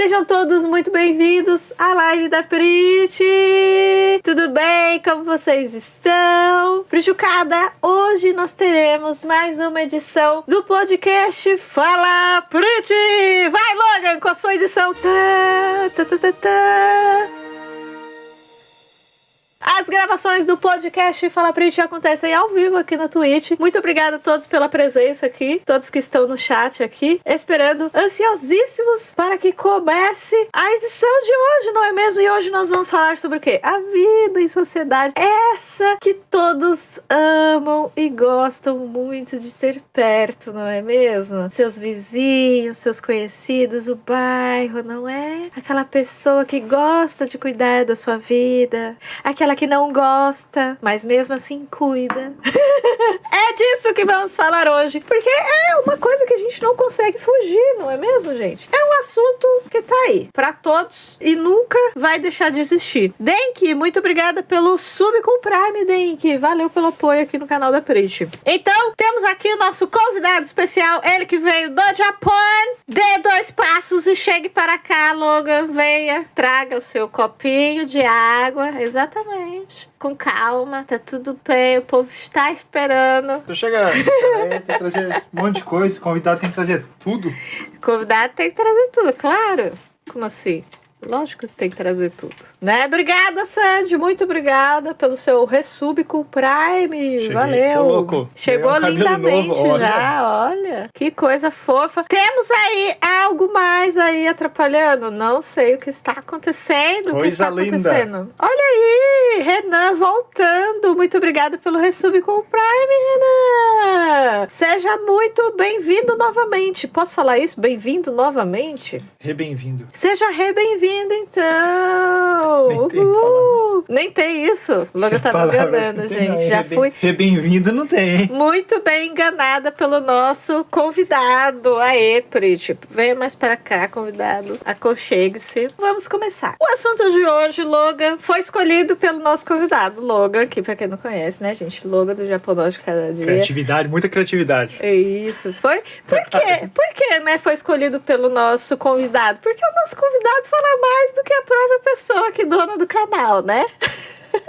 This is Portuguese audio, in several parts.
Sejam todos muito bem-vindos à live da Prit! Tudo bem? Como vocês estão? Pritiucada, hoje nós teremos mais uma edição do podcast Fala Prit! Vai, Logan, com a sua edição! As gravações do podcast Fala Prit acontecem ao vivo aqui na Twitch. Muito obrigada a todos pela presença aqui, todos que estão no chat aqui, esperando ansiosíssimos para que comece a edição de hoje, não é mesmo? E hoje nós vamos falar sobre o quê? A vida em sociedade. Essa que todos amam e gostam muito de ter perto, não é mesmo? Seus vizinhos, seus conhecidos, o bairro, não é? Aquela pessoa que gosta de cuidar da sua vida, aquela que não gosta, mas mesmo assim cuida. É disso que vamos falar hoje, porque é uma coisa que a gente não consegue fugir, não é mesmo, gente? É um assunto que tá aí pra todos e nunca vai deixar de existir. Denki, muito obrigada pelo sub com Prime, Denki. Valeu pelo apoio aqui no canal da Prit. Então, temos aqui o nosso convidado especial, ele que veio do Japão. Dê 2 passos e chegue para cá, Logan. Venha, traga o seu copinho de água. Exatamente. Com calma, tá tudo bem, o povo está esperando. Tô chegando. Tem que trazer um monte de coisa. O convidado tem que trazer tudo. O convidado tem que trazer tudo, claro. Como assim? Lógico que tem que trazer tudo, né? Obrigada, Sandy. Muito obrigada pelo seu resub com o Prime. Cheguei. Valeu. Ô, louco. Chegou lindamente novo, já, olha. Que coisa fofa. Temos aí algo mais aí atrapalhando. Não sei o que está acontecendo. O que está acontecendo? Olha aí, Renan voltando. Muito obrigada pelo resub com o Prime, Renan. Seja muito bem-vindo novamente. Posso falar isso? Bem-vindo novamente? Bem-vindo. Seja bem-vindo, então! Nem tem isso. O Logan tá me enganando, gente. Já fui. Bem-vindo não tem, hein? Muito bem enganada pelo nosso convidado. Aê, Prit. Venha mais para cá, convidado. Aconchegue-se. Vamos começar. O assunto de hoje, Logan, foi escolhido pelo nosso convidado. Logan, aqui pra quem não conhece, né, gente? Logan do Japonês de Cada Dia. Criatividade, muita criatividade. É isso. Foi? Por quê? Por que, né, foi escolhido pelo nosso convidado? Porque o nosso convidado fala mais do que a própria pessoa aqui, dona do canal, né?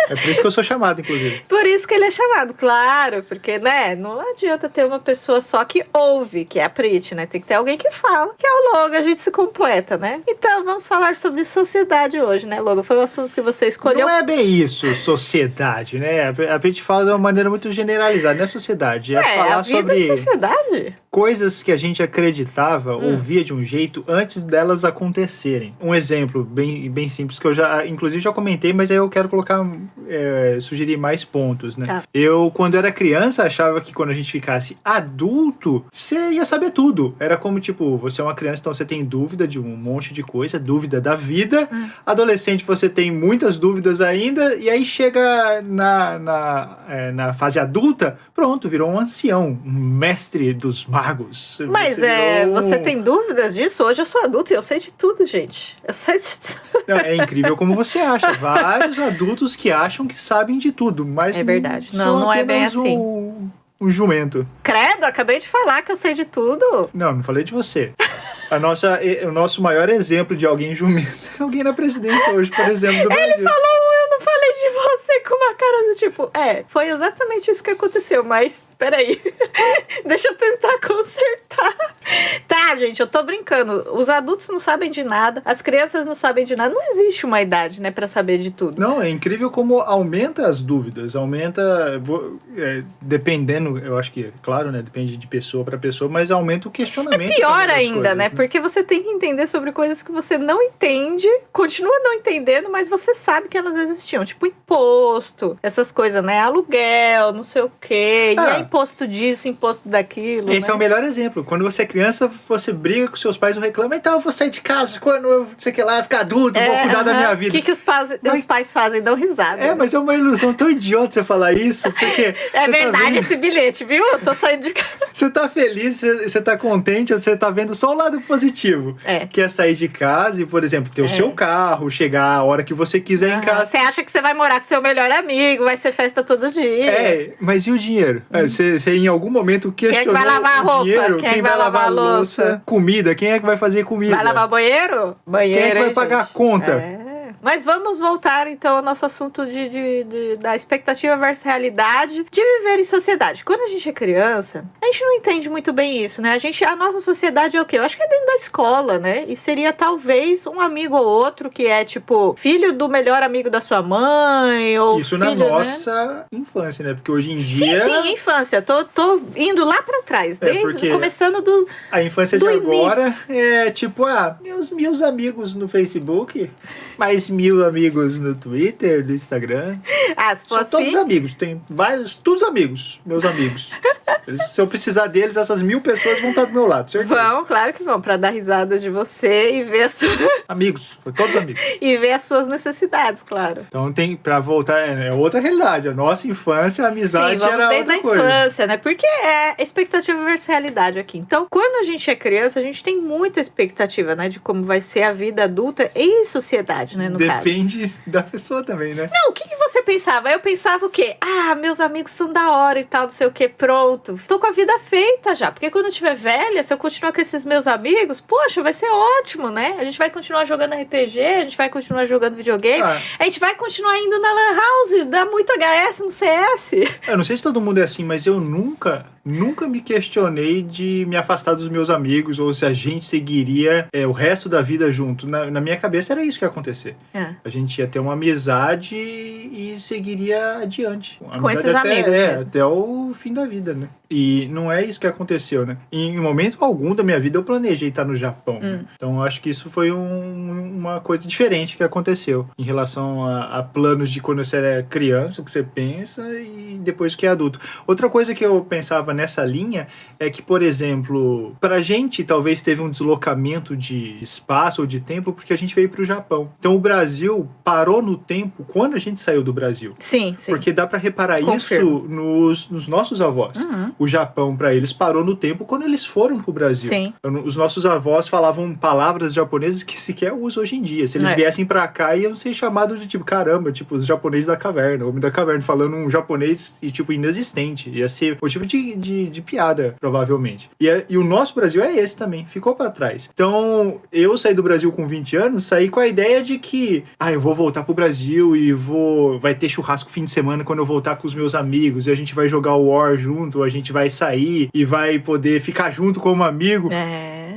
É por isso que eu sou chamado, inclusive. Por isso que ele é chamado, claro. Porque, né, não adianta ter uma pessoa só que ouve, que é a Prit, né? Tem que ter alguém que fala, que é o Logan, a gente se completa, né? Então, vamos falar sobre sociedade hoje, né, Logan? Foi o assunto que você escolheu. Não é bem isso, sociedade, né? A Prit fala de uma maneira muito generalizada, não é sociedade. É falar a vida sobre em sociedade. Coisas que a gente acreditava ou via de um jeito antes delas acontecerem. Um exemplo bem simples que eu já, inclusive, já comentei, mas aí eu quero colocar, sugerir mais pontos, né? Tá. Eu, quando era criança, achava que quando a gente ficasse adulto, você ia saber tudo. Era como, tipo, você é uma criança, então você tem dúvida de um monte de coisa, dúvida da vida. Adolescente, você tem muitas dúvidas ainda, e aí chega na fase adulta, pronto, virou um ancião, um mestre dos magos. Mas você tem dúvidas disso? Hoje eu sou adulta e eu sei de tudo, gente. Eu sei de tudo. Não, é incrível como você acha. Vários adultos que acham que sabem de tudo, mas é verdade. Não é bem assim. Um jumento. Credo, acabei de falar que eu sei de tudo. Não falei de você. O nosso maior exemplo de alguém jumento é alguém na presidência hoje, por exemplo, do Brasil. Ele falou, eu não falei de você com uma cara do tipo, foi exatamente isso que aconteceu, mas peraí, deixa eu tentar consertar. Tá, gente, eu tô brincando. Os adultos não sabem de nada, as crianças não sabem de nada. Não existe uma idade, né, pra saber de tudo. Não, é incrível como aumenta as dúvidas, dependendo, eu acho que, claro, né, depende de pessoa pra pessoa, mas aumenta o questionamento. É pior ainda, coisas, né? Porque você tem que entender sobre coisas que você não entende, continua não entendendo, mas você sabe que elas existiam. Tipo, imposto, essas coisas, né? Aluguel, não sei o quê. E é imposto disso, imposto daquilo. Esse é o melhor exemplo. Quando você é criança, você briga com seus pais ou reclama, então eu vou sair de casa quando eu sei que lá, ficar adulto, vou cuidar da minha vida. O que os pais fazem? Dão risada. Mas é uma ilusão tão idiota você falar isso, porque... É verdade esse bilhete, viu? Eu tô saindo de casa. Você tá feliz, você tá contente, você tá vendo só o lado positivo. Que é sair de casa e, por exemplo, ter o seu carro, chegar a hora que você quiser em casa. Você acha que você vai morar com seu melhor amigo, vai ser festa todo dia. Mas e o dinheiro? Você em algum momento questionou quem é que vai lavar a roupa? dinheiro? Quem vai lavar a louça? casa. Comida, quem é que vai fazer comida? Vai lavar banheiro? Banheiro, Quem é que vai hein, pagar a gente? conta? Mas vamos voltar, então, ao nosso assunto da expectativa versus realidade de viver em sociedade. Quando a gente é criança, a gente não entende muito bem isso, né? A nossa sociedade é o quê? Eu acho que é dentro da escola, né? E seria, talvez, um amigo ou outro que é, tipo, filho do melhor amigo da sua mãe, ou Isso filho, na nossa infância, né? Porque hoje em Sim, dia... sim, infância. Tô indo lá pra trás, porque começando do a infância do de agora início. é tipo, meus amigos no Facebook, mais 1000 amigos no Twitter, no Instagram. Se São fosse todos amigos, tem vários, todos amigos, meus amigos. Se eu precisar deles, essas 1000 pessoas vão estar do meu lado, certo? Vão, claro que vão, pra dar risada de você e ver Amigos, foi todos amigos. e ver as suas necessidades, claro. Então tem, pra voltar, é outra realidade. A nossa infância, a amizade Sim, vamos era desde outra a coisa. infância, né? Porque é expectativa versus realidade aqui. Então, quando a gente é criança, a gente tem muita expectativa, né? De como vai ser a vida adulta em sociedade, né? No caso. Depende da pessoa também, né? Não, o que você pensava? Eu pensava o quê? Meus amigos são da hora e tal, não sei o quê, pronto. Tô com a vida feita já. Porque quando eu tiver velha, se eu continuar com esses meus amigos, poxa, vai ser ótimo, né? A gente vai continuar jogando RPG, a gente vai continuar jogando videogame, a gente vai continuar indo na Lan House, dar muito HS no CS. Eu não sei se todo mundo é assim, mas eu nunca me questionei de me afastar dos meus amigos ou se a gente seguiria o resto da vida junto. Na minha cabeça era isso que ia acontecer. A gente ia ter uma amizade e seguiria adiante. Com esses amigos mesmo. Até o fim da vida, né? E não é isso que aconteceu, né? Em momento algum da minha vida eu planejei estar no Japão. Né? Então eu acho que isso foi uma coisa diferente que aconteceu em relação a planos de quando você era criança, o que você pensa, e depois que é adulto. Outra coisa que eu pensava nessa linha é que, por exemplo, pra gente talvez teve um deslocamento de espaço ou de tempo porque a gente veio pro Japão. Então o Brasil parou no tempo quando a gente saiu do Brasil. Sim. Porque dá pra reparar isso nos nossos avós. O Japão, pra eles, parou no tempo quando eles foram pro Brasil. Sim. Então, os nossos avós falavam palavras japonesas que sequer usam hoje em dia. Se eles viessem pra cá, iam ser chamados de tipo, caramba, tipo, os japoneses da caverna, o homem da caverna, falando um japonês e tipo, inexistente. Ia ser motivo de piada, provavelmente. E o nosso Brasil é esse também, ficou pra trás. Então, eu saí do Brasil com 20 anos, saí com a ideia de que, eu vou voltar pro Brasil e vai ter churrasco fim de semana quando eu voltar com os meus amigos, e a gente vai jogar o War junto, a gente vai sair e vai poder ficar junto como amigo.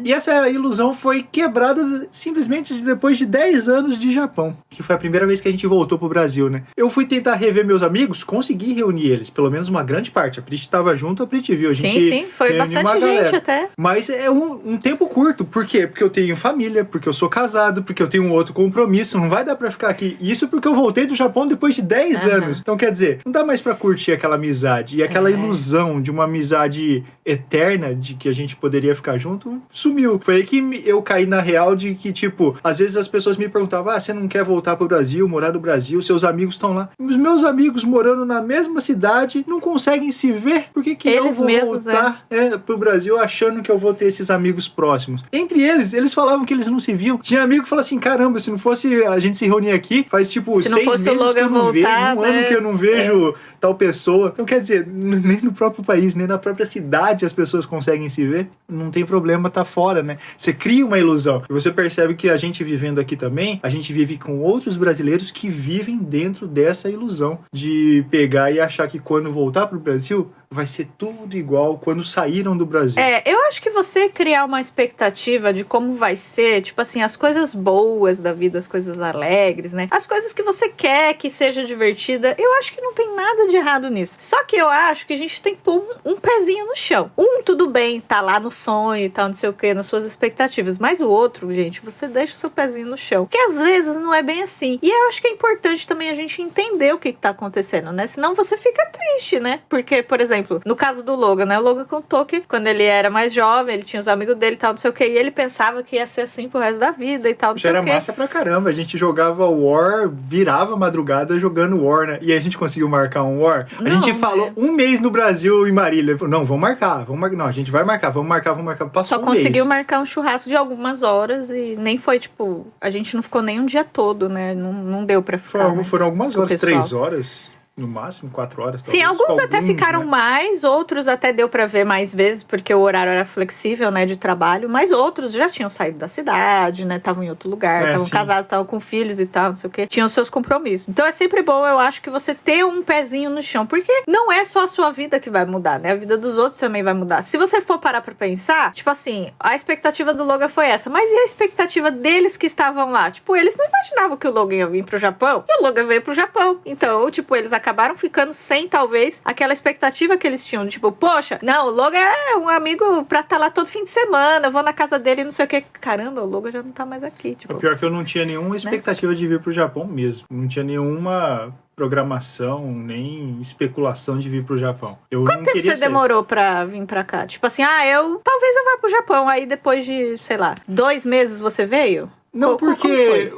E essa ilusão foi quebrada simplesmente depois de 10 anos de Japão, que foi a primeira vez que a gente voltou pro Brasil, né? Eu fui tentar rever meus amigos, consegui reunir eles, pelo menos uma grande parte. A Prit tava junto, a Prit viu. Sim, foi bastante gente até. Mas é um tempo curto. Por quê? Porque eu tenho família, porque eu sou casado, porque eu tenho um outro compromisso, não vai dar pra ficar aqui. Isso porque eu voltei do Japão depois de 10 anos. Então, quer dizer, não dá mais pra curtir aquela amizade. E aquela ilusão de uma amizade eterna, de que a gente poderia ficar junto, sumiu. Foi aí que eu caí na real de que, tipo, às vezes as pessoas me perguntavam, você não quer voltar pro Brasil, morar no Brasil, seus amigos estão lá. Os meus amigos morando na mesma cidade não conseguem se ver, por que eles eu vou mesmos, voltar pro Brasil achando que eu vou ter esses amigos próximos? Entre eles falavam que eles não se viam. Tinha amigo que falava assim, caramba, se não fosse a gente se reunir aqui, faz tipo 6 meses que eu não vejo, um ano que eu não vejo tal pessoa. Então, quer dizer, nem no próprio país, nem na própria cidade as pessoas conseguem se ver. Não tem problema tá fora, né? Você cria uma ilusão. E você percebe que a gente vivendo aqui também, a gente vive com outros brasileiros que vivem dentro dessa ilusão de pegar e achar que quando voltar pro Brasil, vai ser tudo igual quando saíram do Brasil. Eu acho que você criar uma expectativa de como vai ser, tipo assim, as coisas boas da vida, as coisas alegres, né? As coisas que você quer que seja divertida, eu acho que não tem nada de errado nisso. Só que eu acho que a gente tem que pôr um pezinho no chão. Tudo bem, tá lá no sonho e tal, não sei o que, nas suas expectativas. Mas o outro, gente, você deixa o seu pezinho no chão. Que às vezes não é bem assim. E eu acho que é importante também a gente entender o que tá acontecendo, né? Senão você fica triste, né? Porque, por exemplo, no caso do Logan, né? O Logan contou que quando ele era mais jovem, ele tinha os amigos dele e tal, não sei o que, e ele pensava que ia ser assim pro resto da vida e tal, não sei o que. Era massa pra caramba. A gente jogava War, virava madrugada jogando War, né? E a gente conseguiu marcar um War. A gente falou um mês no Brasil em Marília. Ele falou, não, vamos marcar. Não, a gente vai marcar, vamos marcar. Passou Só conseguiu marcar um churrasco de algumas horas e nem foi, tipo, a gente não ficou nem um dia todo, né? Não deu pra ficar. Foram algumas horas, 3 horas. no máximo 4 horas. Sim, talvez. alguns até ficaram né? mais, outros até deu pra ver mais vezes, porque o horário era flexível, né, de trabalho, mas outros já tinham saído da cidade, né, estavam em outro lugar, estavam casados, estavam com filhos e tal, não sei o quê, tinham seus compromissos. Então é sempre bom, eu acho, que você ter um pezinho no chão, porque não é só a sua vida que vai mudar, né, a vida dos outros também vai mudar. Se você for parar pra pensar, tipo assim, a expectativa do Logan foi essa, mas e a expectativa deles que estavam lá? Tipo, eles não imaginavam que o Logan ia vir pro Japão, e o Logan veio pro Japão. Então, tipo, eles acabaram ficando sem, talvez, aquela expectativa que eles tinham, tipo, poxa, não, o Logan é um amigo pra estar lá todo fim de semana, eu vou na casa dele e não sei o que. Caramba, o Logan já não tá mais aqui, tipo. O pior é que eu não tinha nenhuma expectativa de vir pro Japão mesmo. Não tinha nenhuma programação, nem especulação de vir pro Japão. Quanto tempo você demorou pra vir pra cá? Tipo assim, talvez eu vá pro Japão, aí depois de, sei lá, 2 meses você veio? Não, porque...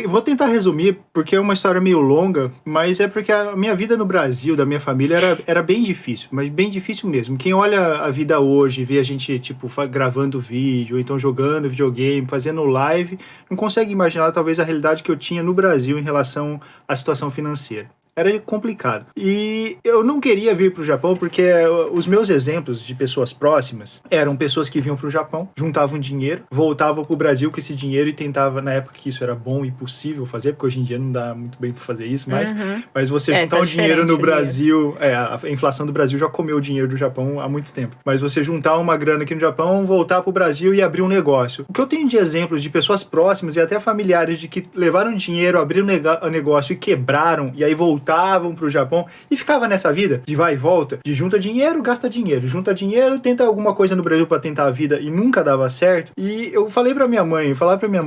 Vou tentar resumir, porque é uma história meio longa, mas é porque a minha vida no Brasil, da minha família, era bem difícil, mas bem difícil mesmo. Quem olha a vida hoje, vê a gente, tipo, gravando vídeo, ou então jogando videogame, fazendo live, não consegue imaginar, talvez, a realidade que eu tinha no Brasil em relação à situação financeira. Era complicado. E eu não queria vir pro Japão porque os meus exemplos de pessoas próximas eram pessoas que vinham pro Japão, juntavam dinheiro, voltavam pro Brasil com esse dinheiro e tentavam, na época que isso era bom e possível fazer, porque hoje em dia não dá muito bem pra fazer isso, mas você juntar o dinheiro no Brasil, a inflação do Brasil já comeu o dinheiro do Japão há muito tempo. Mas você juntar uma grana aqui no Japão, voltar pro Brasil e abrir um negócio. O que eu tenho de exemplos de pessoas próximas e até familiares de que levaram dinheiro, abriram um negócio e quebraram, e aí voltavam pro Japão e ficava nessa vida de vai e volta, de junta dinheiro, gasta dinheiro, junta dinheiro, tenta alguma coisa no Brasil pra tentar a vida e nunca dava certo. E eu falei pra minha mãe,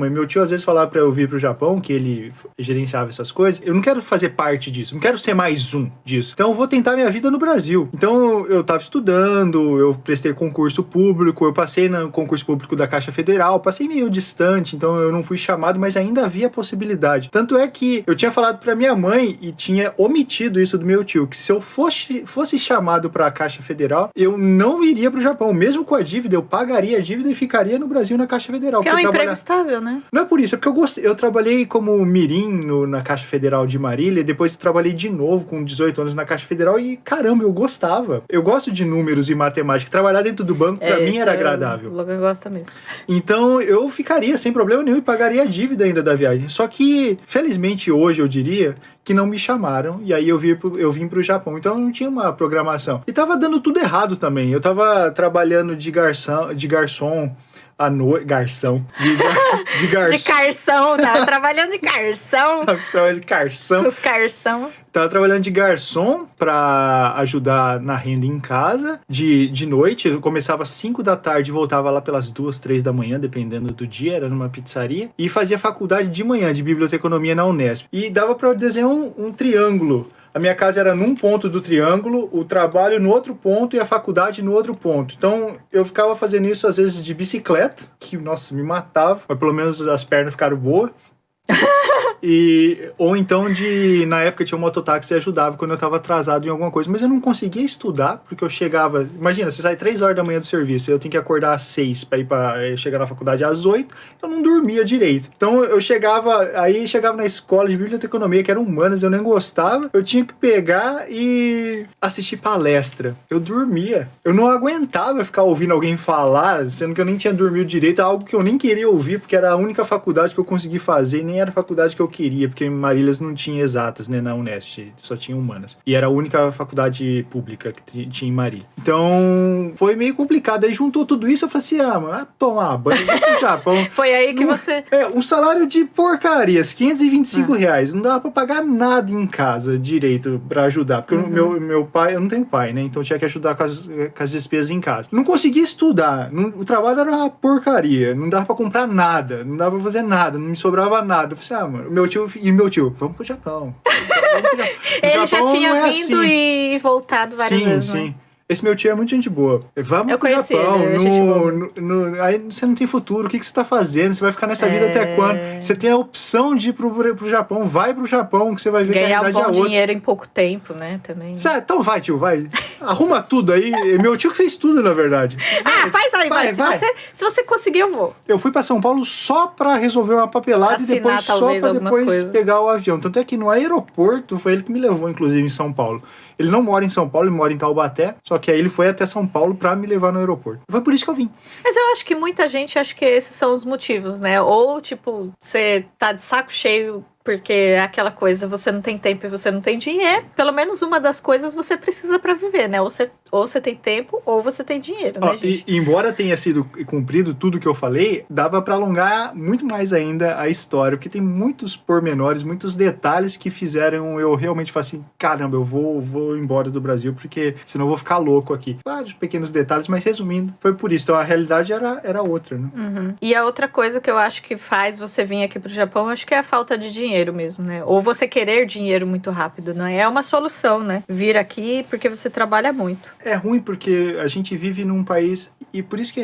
meu tio às vezes falava pra eu vir pro Japão, que ele gerenciava essas coisas, eu não quero fazer parte disso, não quero ser mais um disso. Então eu vou tentar minha vida no Brasil. Então eu tava estudando, eu prestei concurso público, eu passei no concurso público da Caixa Federal, passei meio distante, então eu não fui chamado, mas ainda havia possibilidade. Tanto é que eu tinha falado pra minha mãe e tinha omitido isso do meu tio, que se eu fosse chamado para a Caixa Federal, eu não iria pro Japão, mesmo com a dívida, eu pagaria a dívida e ficaria no Brasil na Caixa Federal. Que é um emprego estável, né? Não é por isso, é porque eu trabalhei como mirim na Caixa Federal de Marília, depois eu trabalhei de novo com 18 anos na Caixa Federal e, caramba, eu gostava. Eu gosto de números e matemática. Trabalhar dentro do banco, pra mim, era agradável. O Logan gosta mesmo. Então, eu ficaria sem problema nenhum e pagaria a dívida ainda da viagem. Só que, felizmente, hoje, eu diria que não me chamaram, e aí eu vim pro Japão, então eu não tinha uma programação. E tava dando tudo errado também, eu tava trabalhando de garçom à noite, garçom. De garçom, tava trabalhando de garçom. Tava de garçom. Os garçom. Tava trabalhando de garçom pra ajudar na renda em casa. De noite, eu começava às 5 da tarde e voltava lá pelas 2, 3 da manhã, dependendo do dia, era numa pizzaria. E fazia faculdade de manhã, de biblioteconomia na Unesp. E dava pra desenhar um triângulo. A minha casa era num ponto do triângulo, o trabalho no outro ponto e a faculdade no outro ponto. Então, eu ficava fazendo isso, às vezes, de bicicleta, que, nossa, me matava. Mas pelo menos as pernas ficaram boas. Ou então na época tinha um mototáxi e ajudava quando eu tava atrasado em alguma coisa, mas eu não conseguia estudar, porque eu chegava, imagina, você sai 3 horas da manhã do serviço, eu tenho que acordar às 6 pra chegar na faculdade às 8, eu não dormia direito, então eu chegava na escola de biblioteconomia, que era humanas, eu nem gostava, eu tinha que pegar e assistir palestra, eu dormia, eu não aguentava ficar ouvindo alguém falar, sendo que eu nem tinha dormido direito, algo que eu nem queria ouvir, porque era a única faculdade que eu consegui fazer, nem era a faculdade que eu queria, porque Marílias não tinha exatas, né, na Unesp, só tinha humanas. E era a única faculdade pública que tinha em Marília. Então, foi meio complicado. Aí juntou tudo isso, eu falei assim, mano, tomar banho no Japão. Foi aí que você... Um salário de porcarias, R$525. Não dava pra pagar nada em casa direito pra ajudar, porque meu pai, eu não tenho pai, né, então tinha que ajudar com as despesas em casa. Não conseguia estudar, o trabalho era uma porcaria, não dava pra comprar nada, não dava pra fazer nada, não me sobrava nada. Eu falei assim, mano, meu tio, vamos pro Japão. Ele já tinha vindo assim. E voltado várias vezes, sim. Né? Esse meu tio é muito gente boa. Vamos pro Japão. Aí você não tem futuro. O que você tá fazendo? Você vai ficar nessa vida até quando? Você tem a opção de ir pro Japão. Vai pro Japão que você vai ver ganhar que a realidade é outra. Ganhar bom dinheiro em pouco tempo, né? Também. Então vai, tio, vai. Arruma tudo aí. Meu tio que fez tudo, na verdade. Faz aí, vai. Se você conseguir, eu vou. Eu fui pra São Paulo só pra resolver uma papelada assinar, e depois só pra depois pegar o avião. Tanto é que no aeroporto foi ele que me levou, inclusive, em São Paulo. Ele não mora em São Paulo, ele mora em Taubaté, só que aí ele foi até São Paulo pra me levar no aeroporto. Foi por isso que eu vim. Mas eu acho que muita gente acha que esses são os motivos, né? Ou, tipo, você tá de saco cheio porque é aquela coisa, você não tem tempo e você não tem dinheiro. Pelo menos uma das coisas você precisa pra viver, né? Ou você tem tempo ou você tem dinheiro, né, gente? E embora tenha sido cumprido tudo que eu falei, dava pra alongar muito mais ainda a história, porque tem muitos pormenores, muitos detalhes que fizeram eu realmente falar assim, caramba, eu vou embora do Brasil, porque senão eu vou ficar louco aqui. Vários pequenos detalhes, mas resumindo, foi por isso. Então a realidade era outra, né? Uhum. E a outra coisa que eu acho que faz você vir aqui pro Japão, acho que é a falta de dinheiro mesmo, né? Ou você querer dinheiro muito rápido, né? É uma solução, né? Vir aqui porque você trabalha muito. É ruim porque a gente vive num país, e por isso que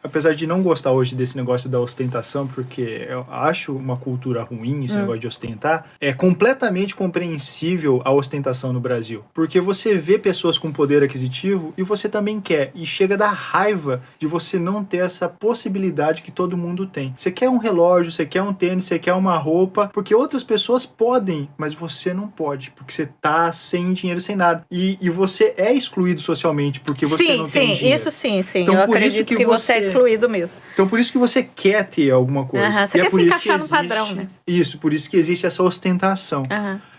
apesar de não gostar hoje desse negócio da ostentação, porque eu acho uma cultura ruim esse negócio de ostentar, é completamente compreensível a ostentação no Brasil. Porque você vê pessoas com poder aquisitivo e você também quer, e chega da raiva de você não ter essa possibilidade que todo mundo tem. Você quer um relógio, você quer um tênis, você quer uma roupa, porque outras pessoas podem, mas você não pode, porque você tá sem dinheiro, sem nada. E você é excluído socialmente, porque você não tem dinheiro. Isso sim. Então, eu acredito que você é excluído mesmo. Então, por isso que você quer ter alguma coisa. Você quer se encaixar no padrão, né? Isso, por isso que existe essa ostentação.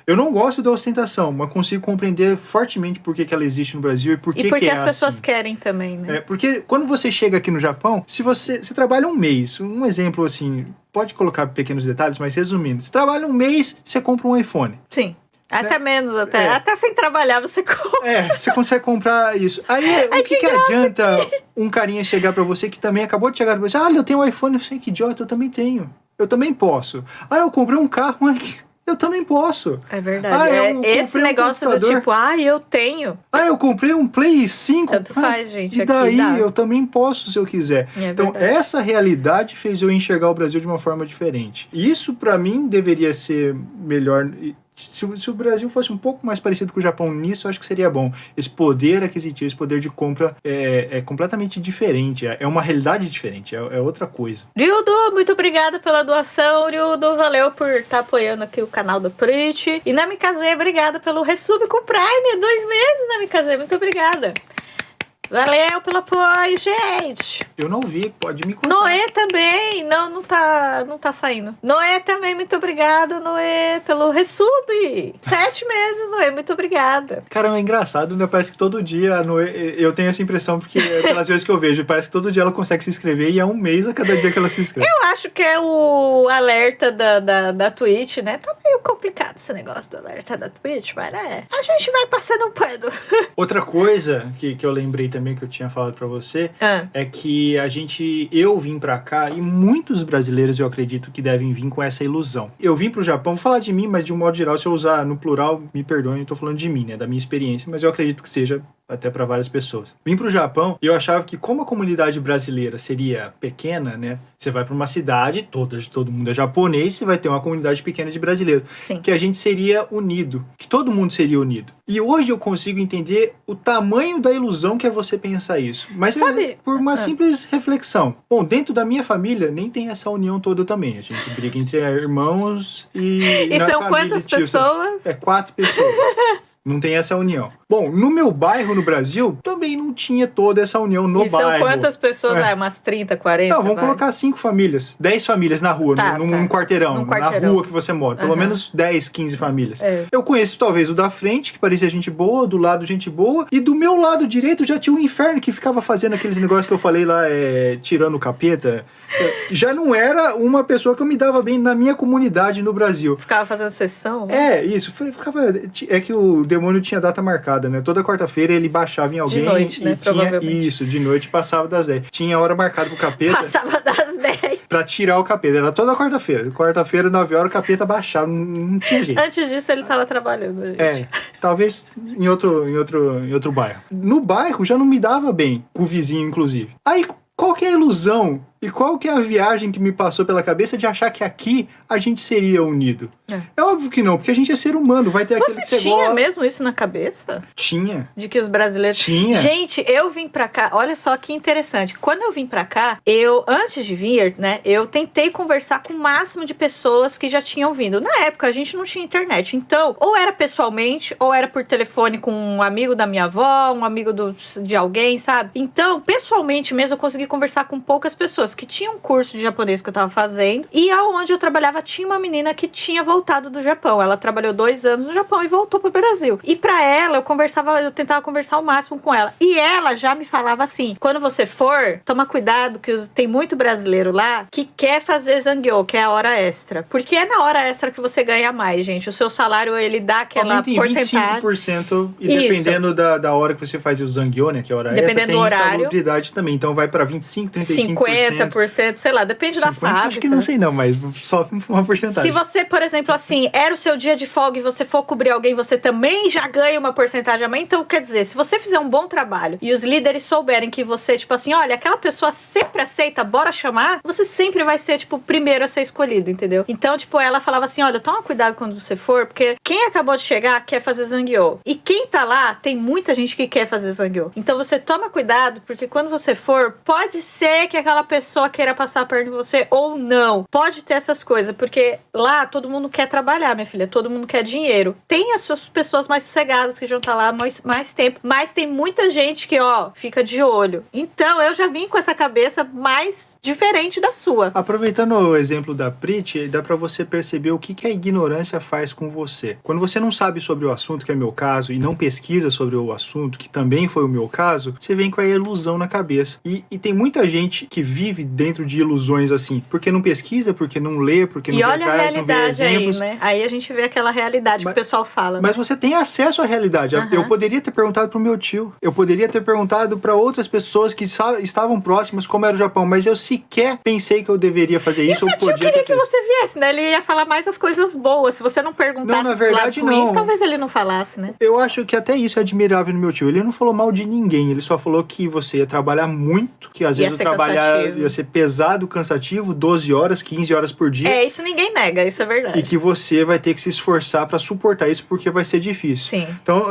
Eu não gosto da ostentação, mas consigo compreender fortemente por que ela existe no Brasil e por que porque é as pessoas assim. Querem também, né? Porque quando você chega aqui no Japão, se você trabalha um mês, um exemplo assim, pode colocar pequenos detalhes, mas resumindo, você trabalha um mês, você compra um iPhone. Sim. Até menos, até sem trabalhar você compra. Você consegue comprar isso. Aí, o que adianta um carinha chegar pra você que também acabou de chegar pra você, eu tenho um iPhone, eu sei que idiota, eu também tenho. Eu também posso. Eu comprei um carro, eu também posso. É verdade. Esse negócio do tipo, eu tenho. Eu comprei um Play 5. Tanto faz, gente. E daí eu também posso se eu quiser. Então, essa realidade fez eu enxergar o Brasil de uma forma diferente. Isso, pra mim, deveria ser melhor. Se o Brasil fosse um pouco mais parecido com o Japão nisso, eu acho que seria bom. Esse poder aquisitivo, esse poder de compra é completamente diferente. É uma realidade diferente, é outra coisa. Ryudo, muito obrigada pela doação. Ryudo, valeu por estar apoiando aqui o canal do Preach. E Namikaze, obrigada pelo resub com Prime. 2 meses, Namikaze, muito obrigada. Valeu pelo apoio, gente. Eu não vi, pode me contar. Noé também. Não tá saindo. Noé também, muito obrigada, Noé, pelo resub. 7 meses, Noé, muito obrigada. Caramba, é engraçado, né? Parece que todo dia a Noé, eu tenho essa impressão, porque pelas vezes que eu vejo, parece que todo dia ela consegue se inscrever e é um mês a cada dia que ela se inscreve. Eu acho que é o alerta da Twitch, né? Tá meio complicado esse negócio do alerta da Twitch, mas a gente vai passando um pano. Outra coisa que eu lembrei também que eu tinha falado pra você é que eu vim pra cá e muitos brasileiros eu acredito que devem vir com essa ilusão. Eu vim pro Japão, vou falar de mim, mas de um modo geral, se eu usar no plural, me perdoem, eu tô falando de mim, né, da minha experiência, mas eu acredito que seja até para várias pessoas. Vim pro Japão e eu achava que como a comunidade brasileira seria pequena, né? Você vai para uma cidade, todo mundo é japonês, você vai ter uma comunidade pequena de brasileiros. Sim. Que a gente seria unido, que todo mundo seria unido. E hoje eu consigo entender o tamanho da ilusão que é você pensar isso. Mas por uma simples reflexão. Bom, dentro da minha família nem tem essa união toda também. A gente briga entre irmãos e... E são quantas pessoas? 4 pessoas. Não tem essa união. Bom, no meu bairro, no Brasil, também não tinha toda essa união no bairro. E são quantas pessoas? Umas 30, 40? Não, vamos colocar 5 famílias. 10 famílias na rua, num quarteirão, na rua que você mora. Pelo menos 10, 15 famílias. Eu conheço talvez o da frente, que parecia gente boa, do lado gente boa, e do meu lado direito já tinha o inferno, que ficava fazendo aqueles negócios que eu falei lá, tirando o capeta. Já não era uma pessoa que eu me dava bem na minha comunidade no Brasil. Ficava fazendo sessão? Né? Isso. É que o demônio tinha data marcada, né? Toda quarta-feira ele baixava em alguém. De noite, né? Provavelmente. Isso, de noite passava das 10. Tinha hora marcada pro capeta. Passava das 10. pra tirar o capeta. Era toda quarta-feira. Quarta-feira, 9 horas, o capeta baixava. Não tinha jeito. Antes disso, ele tava trabalhando, gente. Talvez em outro bairro. No bairro já não me dava bem, com o vizinho, inclusive. Aí, qual que é a ilusão e qual que é a viagem que me passou pela cabeça de achar que aqui a gente seria unido? É óbvio que não, porque a gente é ser humano, vai ter aquele que você tinha mesmo isso na cabeça? Tinha. De que os brasileiros... Tinha. Gente, eu vim pra cá, olha só que interessante. Quando eu vim pra cá, antes de vir, né, eu tentei conversar com o máximo de pessoas que já tinham vindo. Na época, a gente não tinha internet, então, ou era pessoalmente, ou era por telefone com um amigo da minha avó, um amigo de alguém, sabe? Então, pessoalmente mesmo, eu consegui conversar com poucas pessoas que tinham um curso de japonês que eu tava fazendo, e aonde eu trabalhava tinha uma menina que tinha voltado do Japão. Ela trabalhou 2 anos no Japão e voltou pro Brasil. E pra ela, eu tentava conversar o máximo com ela. E ela já me falava assim, quando você for, toma cuidado que tem muito brasileiro lá que quer fazer zangyo, que é a hora extra. Porque é na hora extra que você ganha mais, gente. O seu salário, ele dá aquela porcentagem. 25% e dependendo da hora que você faz o zangyo, né, que é a hora extra, tem insalubridade também. Então vai pra 25%, 35%. 50%, sei lá, depende da fábrica. Acho que não sei não, mas só uma porcentagem. Se você, por exemplo, assim, era o seu dia de folga e você for cobrir alguém, você também já ganha uma porcentagem a mais. Então, quer dizer, se você fizer um bom trabalho e os líderes souberem que você, tipo assim, olha, aquela pessoa sempre aceita, bora chamar, você sempre vai ser, tipo, o primeiro a ser escolhido, entendeu? Então, tipo, ela falava assim, olha, toma cuidado quando você for, porque quem acabou de chegar quer fazer zangyo. E quem tá lá, tem muita gente que quer fazer zangyo. Então, você toma cuidado, porque quando você for, pode ser que aquela pessoa queira passar perto de você ou não. Pode ter essas coisas, porque lá todo mundo quer trabalhar, minha filha, todo mundo quer dinheiro. Tem as suas pessoas mais sossegadas que já estão lá mais tempo, mas tem muita gente que, ó, fica de olho. Então, eu já vim com essa cabeça mais diferente da sua. Aproveitando o exemplo da Prit, dá pra você perceber o que a ignorância faz com você. Quando você não sabe sobre o assunto, que é meu caso, e não pesquisa sobre o assunto, que também foi o meu caso, você vem com a ilusão na cabeça. E tem muita gente que vive dentro de ilusões assim, porque não pesquisa, porque não lê, porque não vê atrás, não vê exemplos. E olha a realidade aí, né? Aí a gente vê aquela realidade que o pessoal fala. Mas você tem acesso à realidade. Eu poderia ter perguntado pro meu tio, eu poderia ter perguntado pra outras pessoas que estavam próximas, como era o Japão, mas eu sequer pensei que eu deveria fazer isso. E o seu tio queria que você viesse, né? Ele ia falar mais as coisas boas. Se você não perguntasse os lados ruins, talvez ele não falasse, né? Eu acho que até isso é admirável no meu tio. Ele não falou mal de ninguém, ele só falou que você ia trabalhar muito, que às vezes o trabalhar ia ser pesado, cansativo, 12 horas, 15 horas por dia. Isso ninguém nega, isso é verdade. E que você vai ter que se esforçar pra suportar isso, porque vai ser difícil. Sim. Então,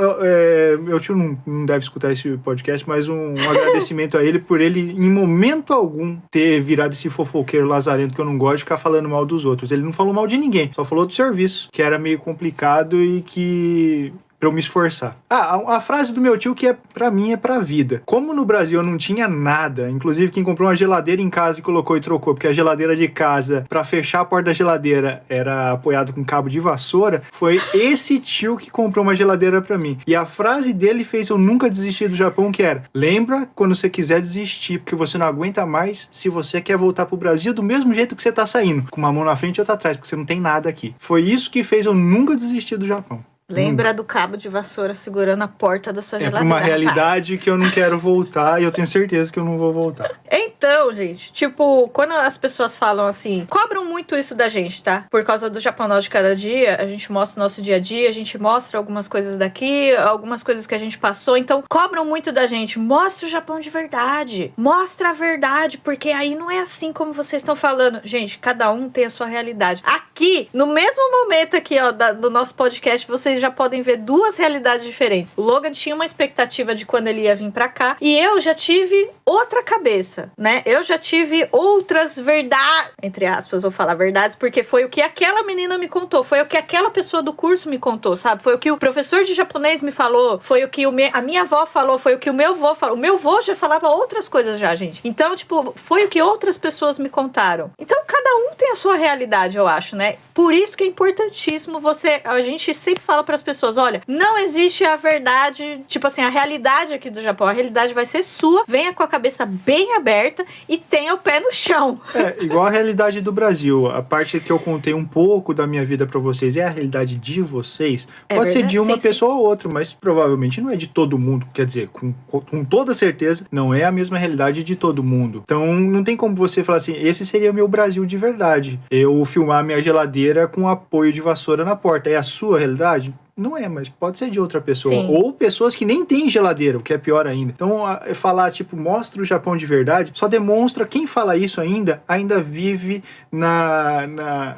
meu tio não deve escutar esse podcast, mas um agradecimento a ele por ele, em momento algum, ter virado esse fofoqueiro lazarento que eu não gosto de ficar falando mal dos outros. Ele não falou mal de ninguém, só falou do serviço, que era meio complicado e que... pra eu me esforçar. A frase do meu tio que pra mim é pra vida. Como no Brasil eu não tinha nada, inclusive quem comprou uma geladeira em casa e colocou e trocou, porque a geladeira de casa, pra fechar a porta da geladeira, era apoiado com cabo de vassoura, foi esse tio que comprou uma geladeira pra mim. E a frase dele fez eu nunca desistir do Japão, que era: lembra quando você quiser desistir, porque você não aguenta mais, se você quer voltar pro Brasil do mesmo jeito que você tá saindo, com uma mão na frente e outra atrás, porque você não tem nada aqui. Foi isso que fez eu nunca desistir do Japão. Lembra do cabo de vassoura segurando a porta da sua geladeira. É uma realidade que eu não quero voltar e eu tenho certeza que eu não vou voltar. Então, gente, tipo, quando as pessoas falam assim, cobram muito isso da gente, tá? Por causa do Japonês de cada dia, a gente mostra o nosso dia a dia, a gente mostra algumas coisas daqui, algumas coisas que a gente passou, então cobram muito da gente. Mostra o Japão de verdade. Mostra a verdade, porque aí não é assim como vocês estão falando. Gente, cada um tem a sua realidade. Aqui, no mesmo momento aqui, ó, do nosso podcast, vocês já podem ver duas realidades diferentes. O Logan tinha uma expectativa de quando ele ia vir pra cá, e eu já tive outra cabeça, né? Eu já tive outras verdades, entre aspas, vou falar verdades, porque foi o que aquela menina me contou, foi o que aquela pessoa do curso me contou, sabe? Foi o que o professor de japonês me falou, foi o que a minha avó falou, foi o que o meu avô falou. O meu avô já falava outras coisas já, gente. Então, tipo, foi o que outras pessoas me contaram. Então, cada um tem a sua realidade, eu acho, né? né? Por isso que é importantíssimo a gente sempre fala para as pessoas, olha, não existe a verdade, tipo assim, a realidade aqui do Japão, a realidade vai ser sua, venha com a cabeça bem aberta e tenha o pé no chão. Igual a realidade do Brasil. A parte que eu contei um pouco da minha vida pra vocês é a realidade de vocês. Pode ser de uma pessoa ou outra, mas provavelmente não é de todo mundo. Quer dizer, com toda certeza, não é a mesma realidade de todo mundo. Então, não tem como você falar assim, esse seria meu Brasil de verdade. Eu filmar minha geladeira com apoio de vassoura na porta. É a sua realidade? Não é, mas pode ser de outra pessoa. Sim. Ou pessoas que nem têm geladeira, o que é pior ainda. Então, falar, tipo, mostra o Japão de verdade, só demonstra quem fala isso ainda vive na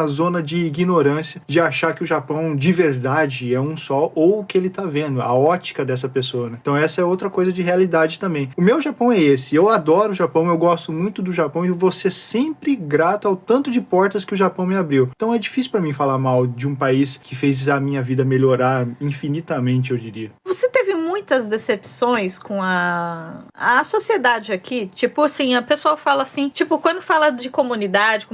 zona de ignorância, de achar que o Japão de verdade é um só, ou o que ele tá vendo, a ótica dessa pessoa, né? Então, essa é outra coisa de realidade também. O meu Japão é esse. Eu adoro o Japão, eu gosto muito do Japão e vou ser sempre grato ao tanto de portas que o Japão me abriu. Então, é difícil pra mim falar mal de um país que fez a minha vida melhorar infinitamente, eu diria. Você teve muitas decepções com a sociedade aqui? Tipo assim, a pessoa fala assim, tipo, quando fala de comunidade,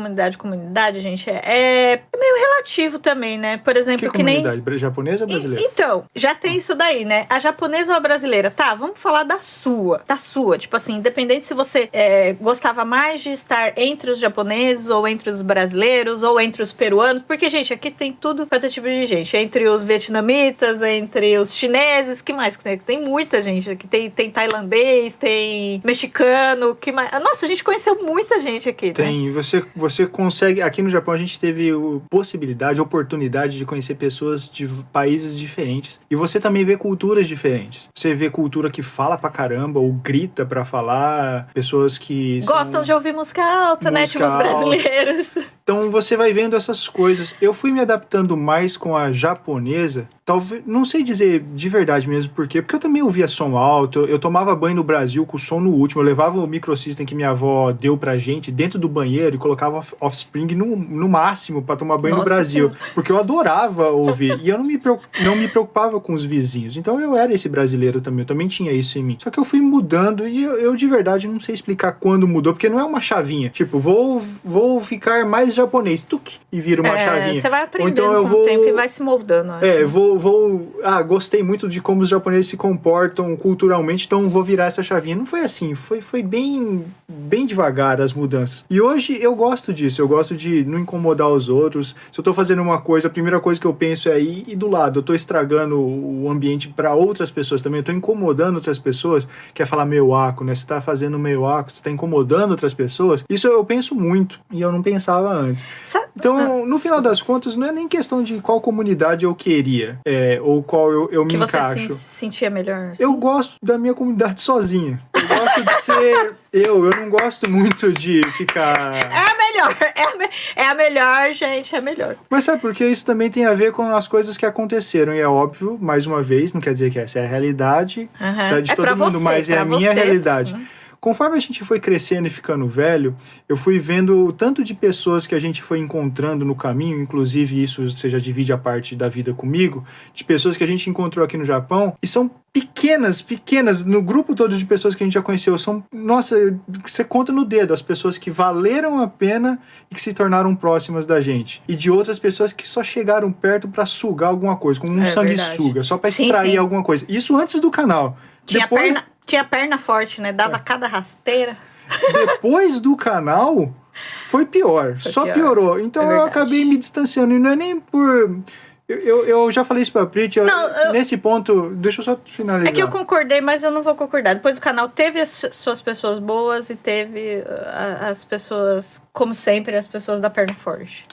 gente, é meio relativo também, né? Por exemplo, que comunidade? Japonesa ou brasileira? Então, já tem isso daí, né? A japonesa ou a brasileira? Tá, vamos falar da sua. Tipo assim, independente se você gostava mais de estar entre os japoneses, ou entre os brasileiros, ou entre os peruanos, porque, gente, aqui tem tudo quanto é tipo de gente. Entre os vietnamitas, entre os chineses, que mais que tem? Tem muita gente aqui. Tem tailandês, tem mexicano, que mais? Nossa, a gente conheceu muita gente aqui, tem, né? Você consegue... Aqui no Japão a gente teve oportunidade de conhecer pessoas de países diferentes. E você também vê culturas diferentes. Você vê cultura que fala pra caramba, ou grita pra falar, pessoas que... Gostam de ouvir música alta, né? Tipo os brasileiros. Então você vai vendo essas coisas. Eu fui me adaptando mais com a japonesa, talvez, não sei dizer de verdade mesmo por quê, porque eu também ouvia som alto, eu tomava banho no Brasil com o som no último, eu levava o microsystem que minha avó deu pra gente dentro do banheiro e colocava Offspring no máximo pra tomar banho no Brasil, senhora. Porque eu adorava ouvir, e eu não me preocupava com os vizinhos, então eu era esse brasileiro também, eu também tinha isso em mim, só que eu fui mudando e eu de verdade não sei explicar quando mudou, porque não é uma chavinha, tipo, vou ficar mais japonês, e vira uma chavinha. Você vai aprendendo com o tempo e vai se moldando. Gostei muito de como os japoneses se comportam culturalmente, então vou virar essa chavinha. Não foi assim, foi bem devagar as mudanças. E hoje eu gosto disso, eu gosto de não incomodar os outros. Se eu tô fazendo uma coisa, a primeira coisa que eu penso é ir e do lado. Eu tô estragando o ambiente para outras pessoas também, eu tô incomodando outras pessoas, quer falar meio aco, né? Você tá fazendo meio aco, você tá incomodando outras pessoas. Isso eu penso muito e eu não pensava antes. Então, no final das contas, não é nem questão de qual comunidade eu queria, ou qual eu me encaixo. Que você se sentia melhor? Assim? Eu gosto da minha comunidade sozinha. Eu gosto de ser eu não gosto muito de ficar... É a melhor, gente, é a melhor. Mas sabe, porque isso também tem a ver com as coisas que aconteceram, e é óbvio, mais uma vez, não quer dizer que essa é a realidade de todo mundo, mas é a minha realidade. Conforme a gente foi crescendo e ficando velho, eu fui vendo o tanto de pessoas que a gente foi encontrando no caminho, inclusive isso você já divide a parte da vida comigo, de pessoas que a gente encontrou aqui no Japão, e são pequenas, no grupo todo de pessoas que a gente já conheceu, nossa, você conta no dedo as pessoas que valeram a pena e que se tornaram próximas da gente. E de outras pessoas que só chegaram perto pra sugar alguma coisa, como um sanguessuga, só pra extrair alguma coisa. Isso antes do canal. Tinha perna forte, né? Dava cada rasteira. Depois do canal, foi pior. Só piorou. Então eu acabei me distanciando. E não é nem por... Eu já falei isso pra Prit. Nesse ponto, deixa eu só finalizar. É que eu concordei, mas eu não vou concordar. Depois do canal teve as suas pessoas boas e teve as pessoas, como sempre, as pessoas da perna forte.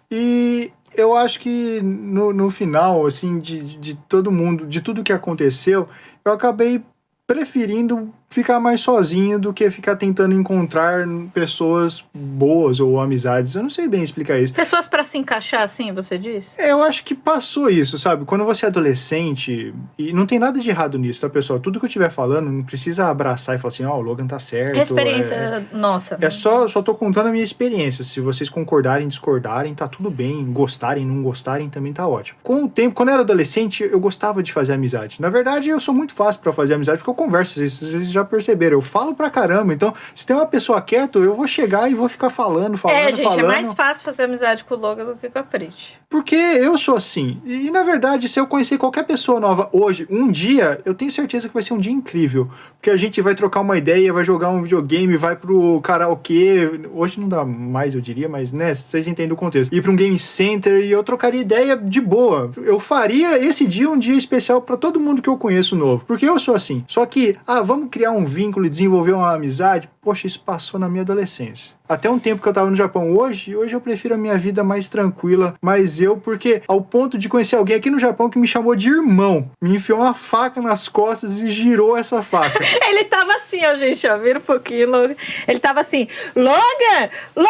E... eu acho que no final, assim, de todo mundo, de tudo que aconteceu, eu acabei preferindo ficar mais sozinho do que ficar tentando encontrar pessoas boas ou amizades. Eu não sei bem explicar isso. Pessoas pra se encaixar assim, você disse? Eu acho que passou isso, sabe? Quando você é adolescente, e não tem nada de errado nisso, tá, pessoal? Tudo que eu estiver falando, não precisa abraçar e falar assim, o Logan tá certo. Experiência nossa. Só tô contando a minha experiência. Se vocês concordarem, discordarem, tá tudo bem. Gostarem, não gostarem, também tá ótimo. Com o tempo, quando eu era adolescente, eu gostava de fazer amizade. Na verdade, eu sou muito fácil pra fazer amizade, porque eu converso. Vocês já já perceberam, eu falo pra caramba. Então, se tem uma pessoa quieta, eu vou chegar e vou ficar falando. Gente, é mais fácil fazer amizade com o Logan do que com a Prit. Porque eu sou assim. E, na verdade, se eu conhecer qualquer pessoa nova hoje, um dia, eu tenho certeza que vai ser um dia incrível. Porque a gente vai trocar uma ideia, vai jogar um videogame, vai pro karaokê. Hoje não dá mais, eu diria, mas, né, vocês entendem o contexto. Ir pra um game center e eu trocaria ideia de boa. Eu faria esse dia um dia especial pra todo mundo que eu conheço novo. Porque eu sou assim. Só que, vamos criar um vínculo e desenvolver uma amizade. Poxa, isso passou na minha adolescência. Até um tempo que eu tava no Japão. Hoje eu prefiro a minha vida mais tranquila, mais porque ao ponto de conhecer alguém aqui no Japão que me chamou de irmão, me enfiou uma faca nas costas e girou essa faca. Ele tava assim, ó, gente, ó, vira um pouquinho, Logan. Ele tava assim, Logan é meu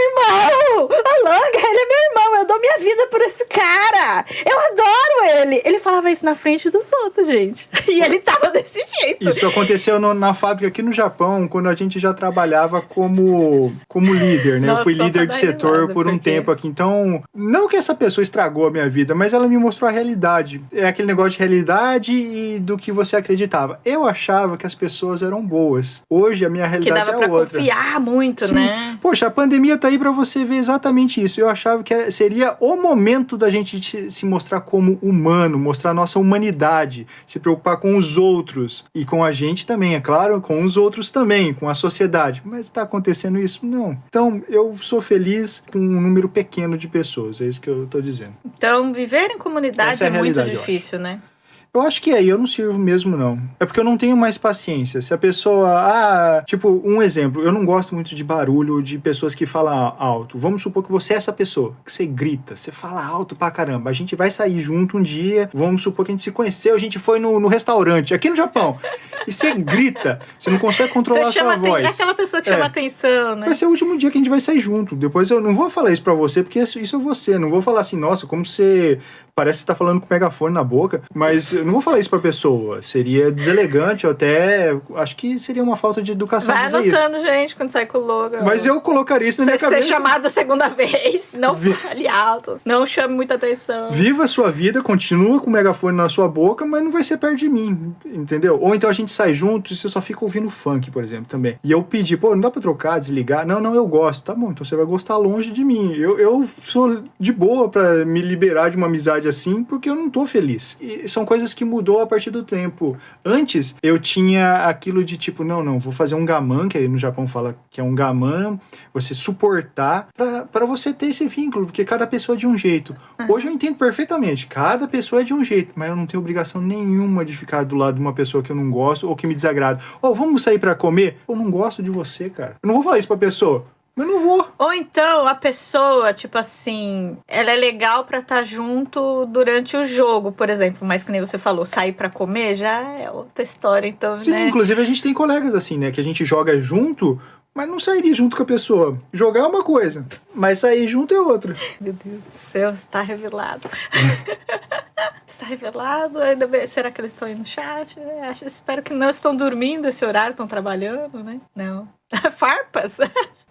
irmão! O Logan, ele é meu irmão, eu dou minha vida por esse cara! Eu adoro ele! Ele falava isso na frente dos outros, gente. E ele tava desse jeito. Isso aconteceu na fábrica aqui no Japão, quando a gente já trabalhava como líder, né? Nossa, eu fui líder de setor por um tempo aqui. Então, não que essa pessoa estragou a minha vida, mas ela me mostrou a realidade. É aquele negócio de realidade e do que você acreditava. Eu achava que as pessoas eram boas. Hoje a minha realidade é outra. Que dava pra confiar muito, sim, né? Poxa, a pandemia tá aí pra você ver exatamente isso. Eu achava que seria o momento da gente se mostrar como humano, mostrar a nossa humanidade, se preocupar com os outros e com a gente também, é claro, com os outros também, com a sociedade. Mas tá acontecendo isso? Não. Então, eu sou feliz com um número pequeno de pessoas, é isso que eu tô dizendo. Então, viver em comunidade é muito difícil, né? Eu acho que eu não sirvo mesmo, não. É porque eu não tenho mais paciência. Se a pessoa... tipo, um exemplo. Eu não gosto muito de barulho de pessoas que falam alto. Vamos supor que você é essa pessoa. Que você grita, você fala alto pra caramba. A gente vai sair junto um dia. Vamos supor que a gente se conheceu. A gente foi no restaurante, aqui no Japão. E você grita. Você não consegue controlar a sua voz. É aquela pessoa que chama atenção, né? Vai ser o último dia que a gente vai sair junto. Depois eu não vou falar isso pra você, porque isso é você. Não vou falar assim, nossa, como você... Parece que você tá falando com o megafone na boca, mas eu não vou falar isso pra pessoa. Seria deselegante ou até... Acho que seria uma falta de educação vai dizer anotando, isso. gente, quando sai com o Logan. Mas eu colocaria isso na minha cabeça. Ser chamado a segunda vez, não fale alto, não chame muita atenção. Viva a sua vida, continua com o megafone na sua boca, mas não vai ser perto de mim, entendeu? Ou então a gente sai junto e você só fica ouvindo funk, por exemplo, também. E eu pedi, não dá pra trocar, desligar? Não, eu gosto. Tá bom, então você vai gostar longe de mim. Eu sou de boa pra me liberar de uma amizade assim, porque eu não tô feliz. E são coisas que mudou a partir do tempo. Antes, eu tinha aquilo de tipo, não, vou fazer um gaman, que aí no Japão fala que é um gaman, você suportar pra você ter esse vínculo, porque cada pessoa é de um jeito. Hoje eu entendo perfeitamente, cada pessoa é de um jeito, mas eu não tenho obrigação nenhuma de ficar do lado de uma pessoa que eu não gosto ou que me desagrada. Vamos sair pra comer? Eu não gosto de você, cara. Eu não vou falar isso pra pessoa. Mas não vou. Ou então a pessoa, tipo assim, ela é legal pra estar junto durante o jogo, por exemplo. Mas que nem você falou, sair pra comer já é outra história, então, sim, né? Inclusive a gente tem colegas assim, né? Que a gente joga junto, mas não sairia junto com a pessoa. Jogar é uma coisa, mas sair junto é outra. Meu Deus do céu, está revelado. Está revelado. Será que eles estão aí no chat? Espero que não estão dormindo esse horário, estão trabalhando, né? Não. Farpas.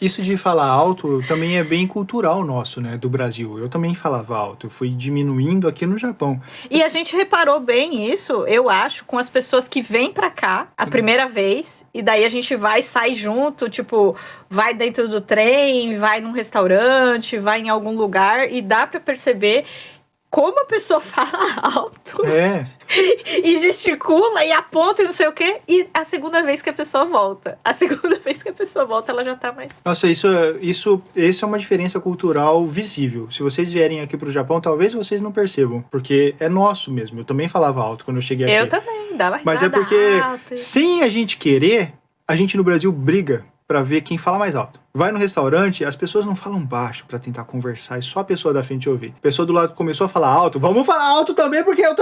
Isso de falar alto também é bem cultural nosso, né, do Brasil. Eu também falava alto, eu fui diminuindo aqui no Japão. E a gente reparou bem isso, eu acho, com as pessoas que vêm pra cá a primeira vez, e daí a gente vai, sai junto, tipo, vai dentro do trem, vai num restaurante, vai em algum lugar, e dá pra perceber como a pessoa fala alto. É. E gesticula e aponta e não sei o quê. E a segunda vez que a pessoa volta. Ela já tá mais... Nossa, isso é uma diferença cultural visível. Se vocês vierem aqui pro Japão, talvez vocês não percebam. Porque é nosso mesmo. Eu também falava alto quando eu cheguei aqui. Eu também, dava risada. Mas é porque, sem a gente querer, a gente no Brasil briga pra ver quem fala mais alto. Vai no restaurante, as pessoas não falam baixo pra tentar conversar, e só a pessoa da frente ouvir. A pessoa do lado começou a falar alto, vamos falar alto também, porque eu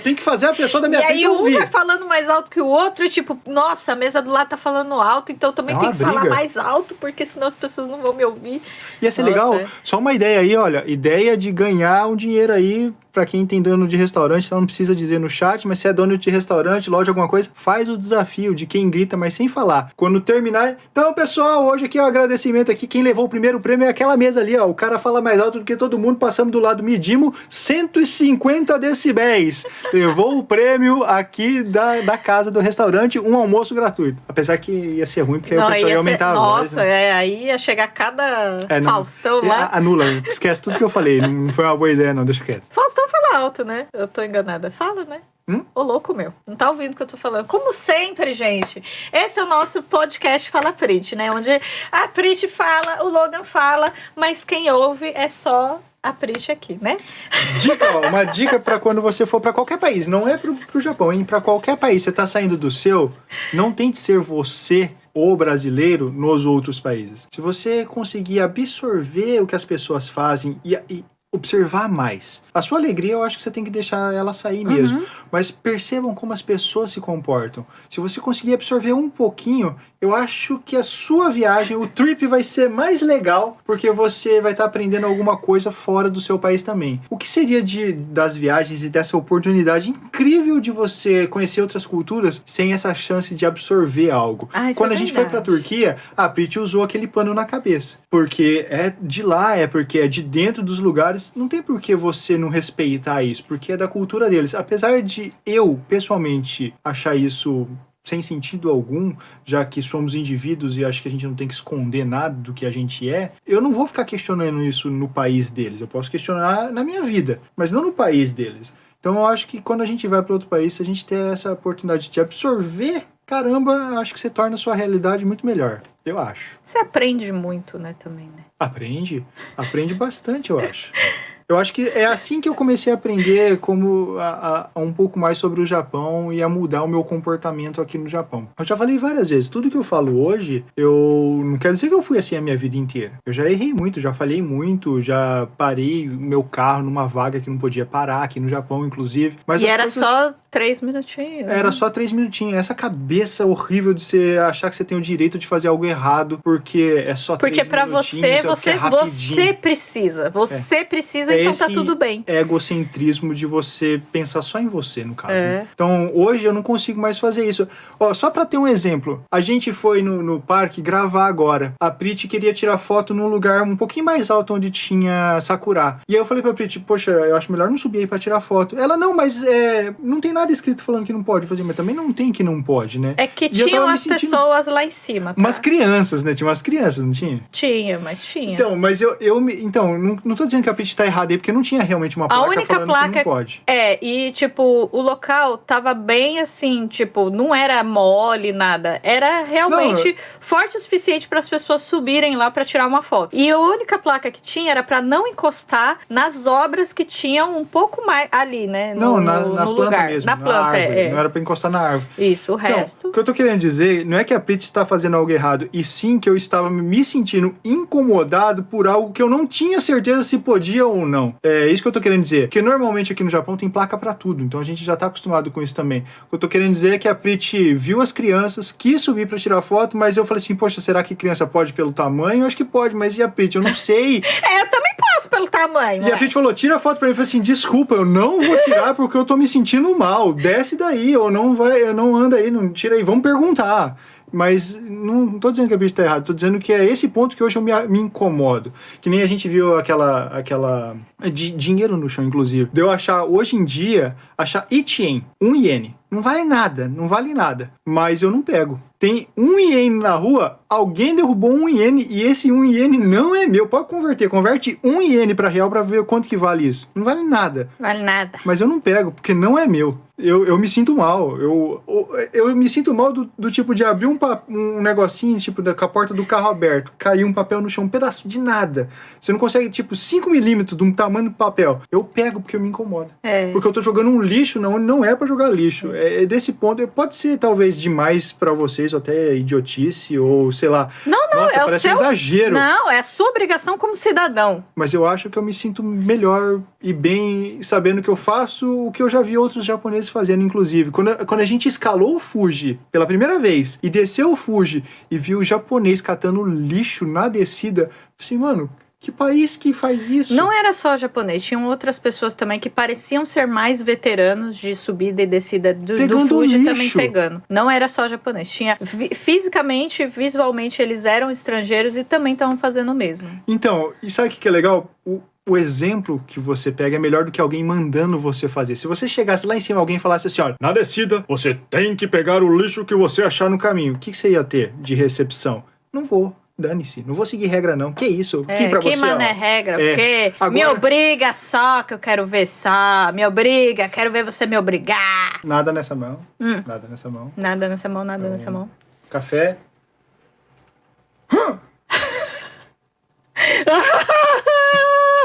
tenho que fazer a pessoa da minha frente ouvir. E aí um vai falando mais alto que o outro, e tipo, nossa, a mesa do lado tá falando alto, então eu também tenho que falar mais alto, porque senão as pessoas não vão me ouvir. Ia ser legal, só uma ideia aí, olha, ideia de ganhar um dinheiro aí, pra quem tem dono de restaurante, então não precisa dizer no chat, mas se é dono de restaurante, loja, alguma coisa, faz o desafio de quem grita, mas sem falar. Quando terminar, então pessoal, hoje aqui aqui o agradecimento aqui. Quem levou o primeiro prêmio é aquela mesa ali, ó. O cara fala mais alto do que todo mundo. Passamos do lado, medimos 150 decibéis. Levou o prêmio aqui da casa do restaurante, um almoço gratuito. Apesar que ia ser ruim, porque aí o pessoal ia aumentar a voz. Nossa, né? aí ia chegar cada Faustão lá. Anula, esquece tudo que eu falei. Não foi uma boa ideia, não. Deixa quieto. Faustão fala alto, né? Eu tô enganada. Fala, né? Ô, louco meu. Não tá ouvindo o que eu tô falando. Como sempre, gente. Esse é o nosso podcast Fala Prit, né? Onde a Prit fala, o Logan fala, mas quem ouve é só a Prit aqui, né? Uma dica pra quando você for pra qualquer país. Não é pro Japão, hein? Pra qualquer país. Você tá saindo do seu, não tente ser você ou brasileiro nos outros países. Se você conseguir absorver o que as pessoas fazem e observar mais. A sua alegria, eu acho que você tem que deixar ela sair mesmo. Mas percebam como as pessoas se comportam. Se você conseguir absorver um pouquinho, eu acho que a sua viagem, o trip vai ser mais legal, porque você vai estar aprendendo alguma coisa fora do seu país também. O que seria das viagens e dessa oportunidade incrível de você conhecer outras culturas sem essa chance de absorver algo? Quando a gente foi pra Turquia, a Prit usou aquele pano na cabeça. Porque é de lá, porque é de dentro dos lugares. Não tem por que você não respeitar isso, porque é da cultura deles. Apesar de eu, pessoalmente, achar isso sem sentido algum, já que somos indivíduos e acho que a gente não tem que esconder nada do que a gente é, eu não vou ficar questionando isso no país deles. Eu posso questionar na minha vida, mas não no país deles. Então eu acho que quando a gente vai para outro país, se a gente ter essa oportunidade de absorver, caramba, acho que você torna a sua realidade muito melhor. Eu acho. Você aprende muito, né, também, né? Aprende bastante, eu acho. Eu acho que é assim que eu comecei a aprender a um pouco mais sobre o Japão e a mudar o meu comportamento aqui no Japão. Eu já falei várias vezes, tudo que eu falo hoje, eu não quero dizer que eu fui assim a minha vida inteira. Eu já errei muito, já falhei muito, já parei o meu carro numa vaga que não podia parar, aqui no Japão, inclusive. Mas e era só 3 minutinhos. Era só 3 minutinhos. Essa cabeça horrível de você achar que você tem o direito de fazer algo errado porque é só 3 minutinhos. Porque pra você precisa. Você precisa, então tá tudo bem. É egocentrismo de você pensar só em você, no caso. Né? Então, hoje eu não consigo mais fazer isso. Ó, só pra ter um exemplo. A gente foi no parque gravar agora. A Prit queria tirar foto num lugar um pouquinho mais alto onde tinha Sakura. E aí eu falei pra Prit, poxa, eu acho melhor não subir aí pra tirar foto. Ela, não, mas não tem nada escrito falando que não pode fazer, mas também não tem que não pode, né? É que tinham as pessoas lá em cima, tá? Umas crianças, né? Tinha umas crianças, não tinha? Tinha, mas tinha. Então, mas então, não tô dizendo que a Prit tá errada aí, porque não tinha realmente uma placa falando que não pode. E tipo, o local tava bem assim, tipo, não era mole, nada. Era realmente forte o suficiente para as pessoas subirem lá para tirar uma foto. E a única placa que tinha era para não encostar nas obras que tinham um pouco mais ali, né? No planta lugar. Mesmo. Na planta, árvore, não era pra encostar na árvore. Isso, o resto. O que eu tô querendo dizer não é que a Prit está fazendo algo errado, e sim que eu estava me sentindo incomodado por algo que eu não tinha certeza se podia ou não. É isso que eu tô querendo dizer. Porque normalmente aqui no Japão tem placa pra tudo, então a gente já tá acostumado com isso também. O que eu tô querendo dizer é que a Prit viu as crianças, quis subir pra tirar foto, mas eu falei assim, poxa, será que criança pode pelo tamanho? Eu acho que pode, mas e a Prit? Eu não sei. Eu também posso pelo tamanho. E a Prit falou, tira a foto pra mim. Eu falei assim, desculpa, eu não vou tirar porque eu tô me sentindo mal. Desce daí, ou não anda aí, não tira aí, vamos perguntar. Mas não tô dizendo que a Prit tá errada, tô dizendo que é esse ponto que hoje eu me incomodo. Que nem a gente viu aquela dinheiro no chão, inclusive. De eu achar, hoje em dia, achar ichien, 1 iene. Não vale nada. Mas eu não pego. Tem 1 iene na rua, alguém derrubou 1 iene e esse 1 iene não é meu. Pode converter, converte 1 iene pra real pra ver quanto que vale isso. Não vale nada. Vale nada. Mas eu não pego, porque não é meu. Eu me sinto mal. Eu me sinto mal do tipo de abrir um negocinho, tipo, com a porta do carro aberto, cair um papel no chão, um pedaço de nada. Você não consegue, tipo, 5 milímetros de um tamanho do papel. Eu pego porque eu me incomodo. Porque eu tô jogando um lixo, não é pra jogar lixo. É desse ponto. Pode ser, talvez, demais pra vocês, ou até idiotice, ou sei lá. Não, nossa, parece um exagero. Não, é a sua obrigação como cidadão. Mas eu acho que eu me sinto melhor e bem sabendo que eu faço o que eu já vi outros japoneses fazendo, inclusive. Quando a gente escalou o Fuji pela primeira vez e desceu o Fuji e viu o japonês catando lixo na descida, assim, mano, Que país que faz isso? Não era só japonês, tinham outras pessoas também que pareciam ser mais veteranos de subida e descida do Fuji lixo. também pegando. Não era só japonês. Tinha fisicamente, visualmente, eles eram estrangeiros e também estavam fazendo o mesmo. Então, e sabe o que é legal? O exemplo que você pega é melhor do que alguém mandando você fazer. Se você chegasse lá em cima e alguém falasse assim, olha, na descida você tem que pegar o lixo que você achar no caminho. O que você ia ter de recepção? Não vou. Dane-se, não vou seguir regra não. Que isso? Que pra você, mané regra? Porque Agora... me obriga só que eu quero ver só. Me obriga, quero ver você me obrigar. Nada nessa mão. Nada nessa mão. Nada nessa mão, nada nessa mão. Café.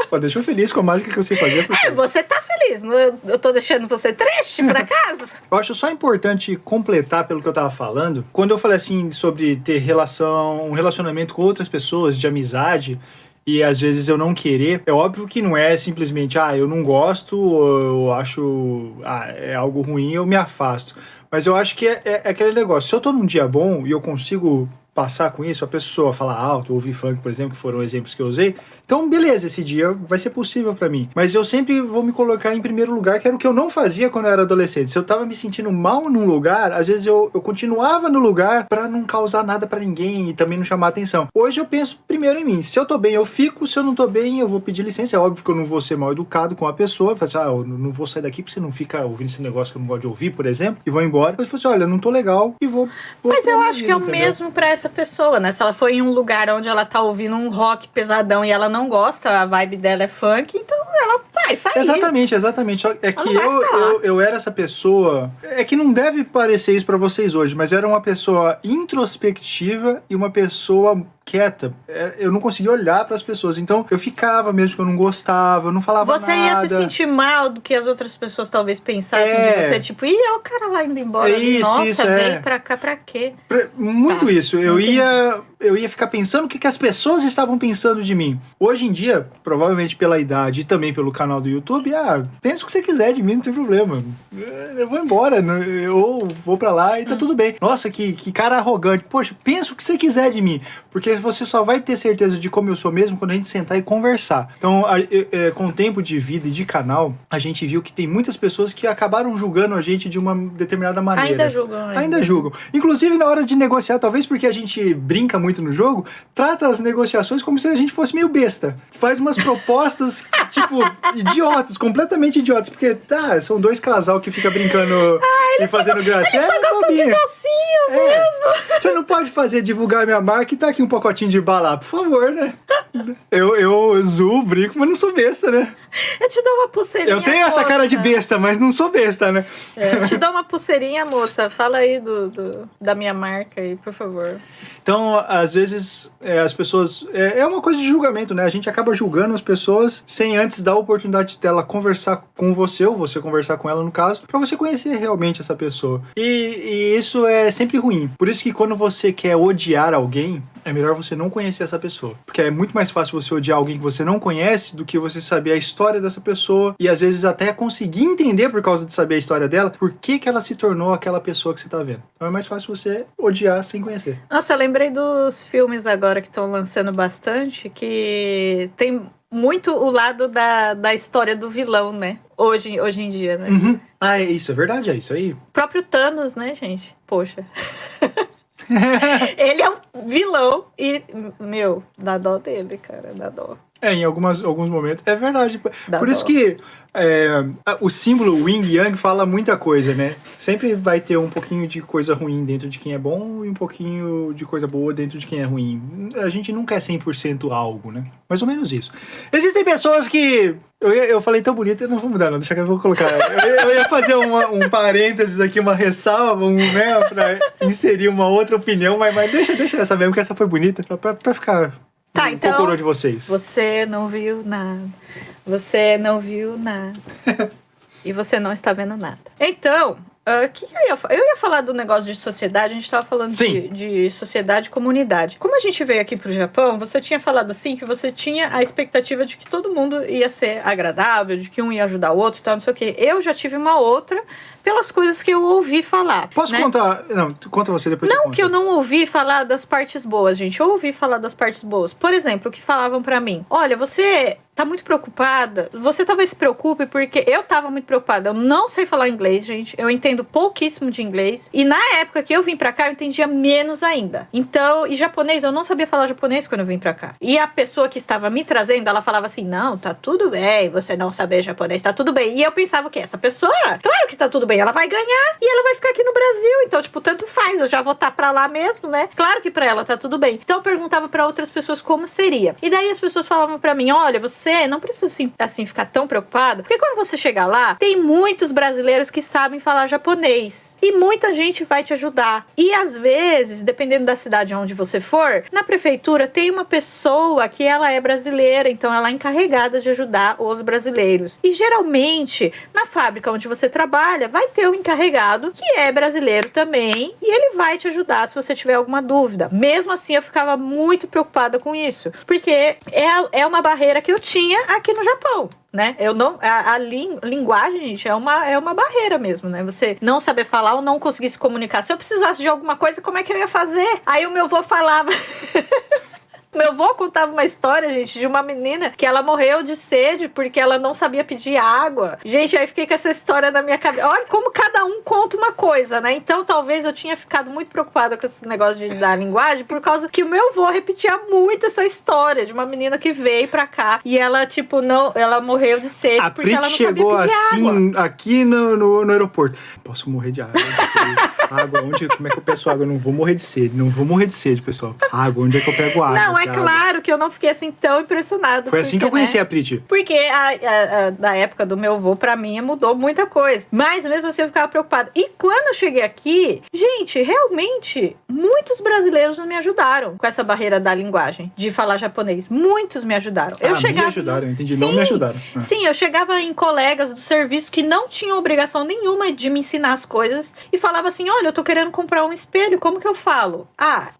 Pô, deixou feliz com a mágica que você fazia. Porque... Você tá feliz. Eu tô deixando você triste, por acaso? Eu acho só importante completar pelo que eu tava falando. Quando eu falei assim sobre ter um relacionamento com outras pessoas, de amizade, e às vezes eu não querer, é óbvio que não é simplesmente, eu não gosto, ou eu acho, é algo ruim, eu me afasto. Mas eu acho que é aquele negócio. Se eu tô num dia bom e eu consigo passar com isso, a pessoa falar alto, ouvir funk, por exemplo, que foram exemplos que eu usei, então beleza, esse dia vai ser possível pra mim. Mas eu sempre vou me colocar em primeiro lugar, que era o que eu não fazia quando eu era adolescente. Se eu tava me sentindo mal num lugar, às vezes eu continuava no lugar pra não causar nada pra ninguém e também não chamar atenção. Hoje eu penso primeiro em mim. Se eu tô bem, eu fico. Se eu não tô bem, eu vou pedir licença. É óbvio que eu não vou ser mal educado com a pessoa. Falar assim, eu não vou sair daqui porque você não fica ouvindo esse negócio que eu não gosto de ouvir, por exemplo, e vou embora. Eu falo assim, olha, não tô legal e vou Mas eu acho que é o mesmo pra essa pessoa, né? Se ela foi em um lugar onde ela tá ouvindo um rock pesadão e ela não gosta, a vibe dela é funk, então ela vai sair. Exatamente. É que eu era essa pessoa... É que não deve parecer isso pra vocês hoje, mas era uma pessoa introspectiva e uma pessoa quieta. Eu não conseguia olhar pras pessoas. Então, eu ficava mesmo que eu não gostava, eu não falava nada. Você ia se sentir mal do que as outras pessoas talvez pensassem de você. Tipo, é o cara lá indo embora. Nossa, veio pra cá pra quê? Muito isso. Eu ia ficar pensando o que as pessoas estavam pensando de mim. Hoje em dia, provavelmente pela idade e também pelo canal do YouTube, pensa o que você quiser de mim, não tem problema. Eu vou embora, ou vou pra lá e tá tudo bem. Nossa, que cara arrogante. Poxa, pensa o que você quiser de mim. Porque você só vai ter certeza de como eu sou mesmo quando a gente sentar e conversar. Então, com o tempo de vida e de canal, a gente viu que tem muitas pessoas que acabaram julgando a gente de uma determinada maneira. Ainda julgam. Ainda julgam. Inclusive, na hora de negociar, talvez porque a gente brinca muito no jogo, trata as negociações como se a gente fosse meio besta. Faz umas propostas, tipo, idiotas, completamente idiotas. Porque, são dois casal que fica brincando e fazendo graça. Eles só gostam de docinho mesmo. Você não pode divulgar minha marca e tá aqui um pacotinho de bala, por favor, né? Eu zoo, brinco, mas não sou besta, né? Eu te dou uma pulseirinha, eu tenho essa cara de besta, mas não sou besta, né? Eu te dou uma pulseirinha, moça. Fala aí da minha marca aí, por favor. Então, às vezes, as pessoas... É uma coisa de julgamento, né? A gente acaba julgando as pessoas sem antes dar a oportunidade dela conversar com você, ou você conversar com ela, no caso, pra você conhecer realmente essa pessoa. E isso é sempre ruim. Por isso que quando você quer odiar alguém, é melhor você não conhecer essa pessoa. Porque é muito mais fácil você odiar alguém que você não conhece do que você saber a história dessa pessoa e às vezes até conseguir entender, por causa de saber a história dela, por que ela se tornou aquela pessoa que você tá vendo. Então é mais fácil você odiar sem conhecer. Nossa, eu lembrei dos filmes agora que estão lançando bastante, que tem muito o lado da história do vilão, né? Hoje em dia, né? Uhum. Isso é verdade, é isso aí. O próprio Thanos, né, gente? Poxa. Ele é um vilão e, dá dó dele, cara, dá dó. Em alguns momentos. É verdade. Por isso que o símbolo Yin Yang fala muita coisa, né? Sempre vai ter um pouquinho de coisa ruim dentro de quem é bom e um pouquinho de coisa boa dentro de quem é ruim. A gente nunca é 100% algo, né? Mais ou menos isso. Existem pessoas que... Eu falei tão bonito, eu não vou mudar não, deixa que eu vou colocar. Eu ia fazer um parênteses aqui, uma ressalva, né, pra inserir uma outra opinião, mas deixa essa mesmo, que essa foi bonita, pra ficar... Tá, então, procurou de vocês. Você não viu nada. Você não viu nada. E você não está vendo nada. Então, que eu ia falar? Eu ia falar do negócio de sociedade, a gente tava falando de sociedade e comunidade. Como a gente veio aqui pro Japão, você tinha falado assim que você tinha a expectativa de que todo mundo ia ser agradável, de que um ia ajudar o outro e tal, não sei o quê. Eu já tive uma outra pelas coisas que eu ouvi falar. Posso contar? Não, conta você depois. Não que eu não ouvi falar das partes boas, gente. Eu ouvi falar das partes boas. Por exemplo, o que falavam pra mim. Olha, você tá muito preocupada. Você talvez se preocupe porque eu tava muito preocupada. Eu não sei falar inglês, gente. Eu entendo pouquíssimo de inglês. E na época que eu vim pra cá, eu entendia menos ainda. Então, e japonês, eu não sabia falar japonês quando eu vim pra cá. E a pessoa que estava me trazendo, ela falava assim, não, tá tudo bem, você não saber japonês, tá tudo bem. E eu pensava que essa pessoa, claro que tá tudo bem, ela vai ganhar e ela vai ficar aqui no Brasil. Então, tipo, tanto faz, eu já vou estar pra lá mesmo, né? Claro que pra ela tá tudo bem. Então, eu perguntava pra outras pessoas como seria. E daí as pessoas falavam pra mim, olha, você não precisa assim ficar tão preocupada, porque quando você chegar lá, tem muitos brasileiros que sabem falar japonês. E muita gente vai te ajudar. E às vezes, dependendo da cidade onde você for, na prefeitura tem uma pessoa que ela é brasileira, então ela é encarregada de ajudar os brasileiros. E geralmente, na fábrica onde você trabalha, vai ter um encarregado que é brasileiro também, e ele vai te ajudar se você tiver alguma dúvida. Mesmo assim, eu ficava muito preocupada com isso, porque é uma barreira que eu tinha aqui no Japão. Né? Eu não, a linguagem, gente, é uma barreira mesmo, né? Você não saber falar ou não conseguir se comunicar. Se eu precisasse de alguma coisa, como é que eu ia fazer? Aí o meu avô falava... Meu avô contava uma história, gente, de uma menina que ela morreu de sede porque ela não sabia pedir água. Gente, aí fiquei com essa história na minha cabeça. Olha como cada um conta uma coisa, né? Então, talvez eu tinha ficado muito preocupada com esse negócio da linguagem por causa que o meu avô repetia muito essa história de uma menina que veio pra cá e ela, tipo, ela morreu de sede porque ela não sabia pedir água. Assim, aqui no aeroporto. Posso morrer de água? Água, como é que eu peço água? Eu não vou morrer de sede. Não vou morrer de sede, pessoal. Água, onde é que eu pego água? Não, é claro que eu não fiquei assim tão impressionada. Foi assim que eu conheci a Priti. Porque da época do meu avô, pra mim, mudou muita coisa. Mas mesmo assim eu ficava preocupada. E quando eu cheguei aqui, gente, realmente, muitos brasileiros me ajudaram com essa barreira da linguagem, de falar japonês. Muitos me ajudaram. Me ajudaram, eu entendi. Sim, não me ajudaram. Sim, eu chegava em colegas do serviço que não tinham obrigação nenhuma de me ensinar as coisas e falava assim, olha, eu tô querendo comprar um espelho, como que eu falo?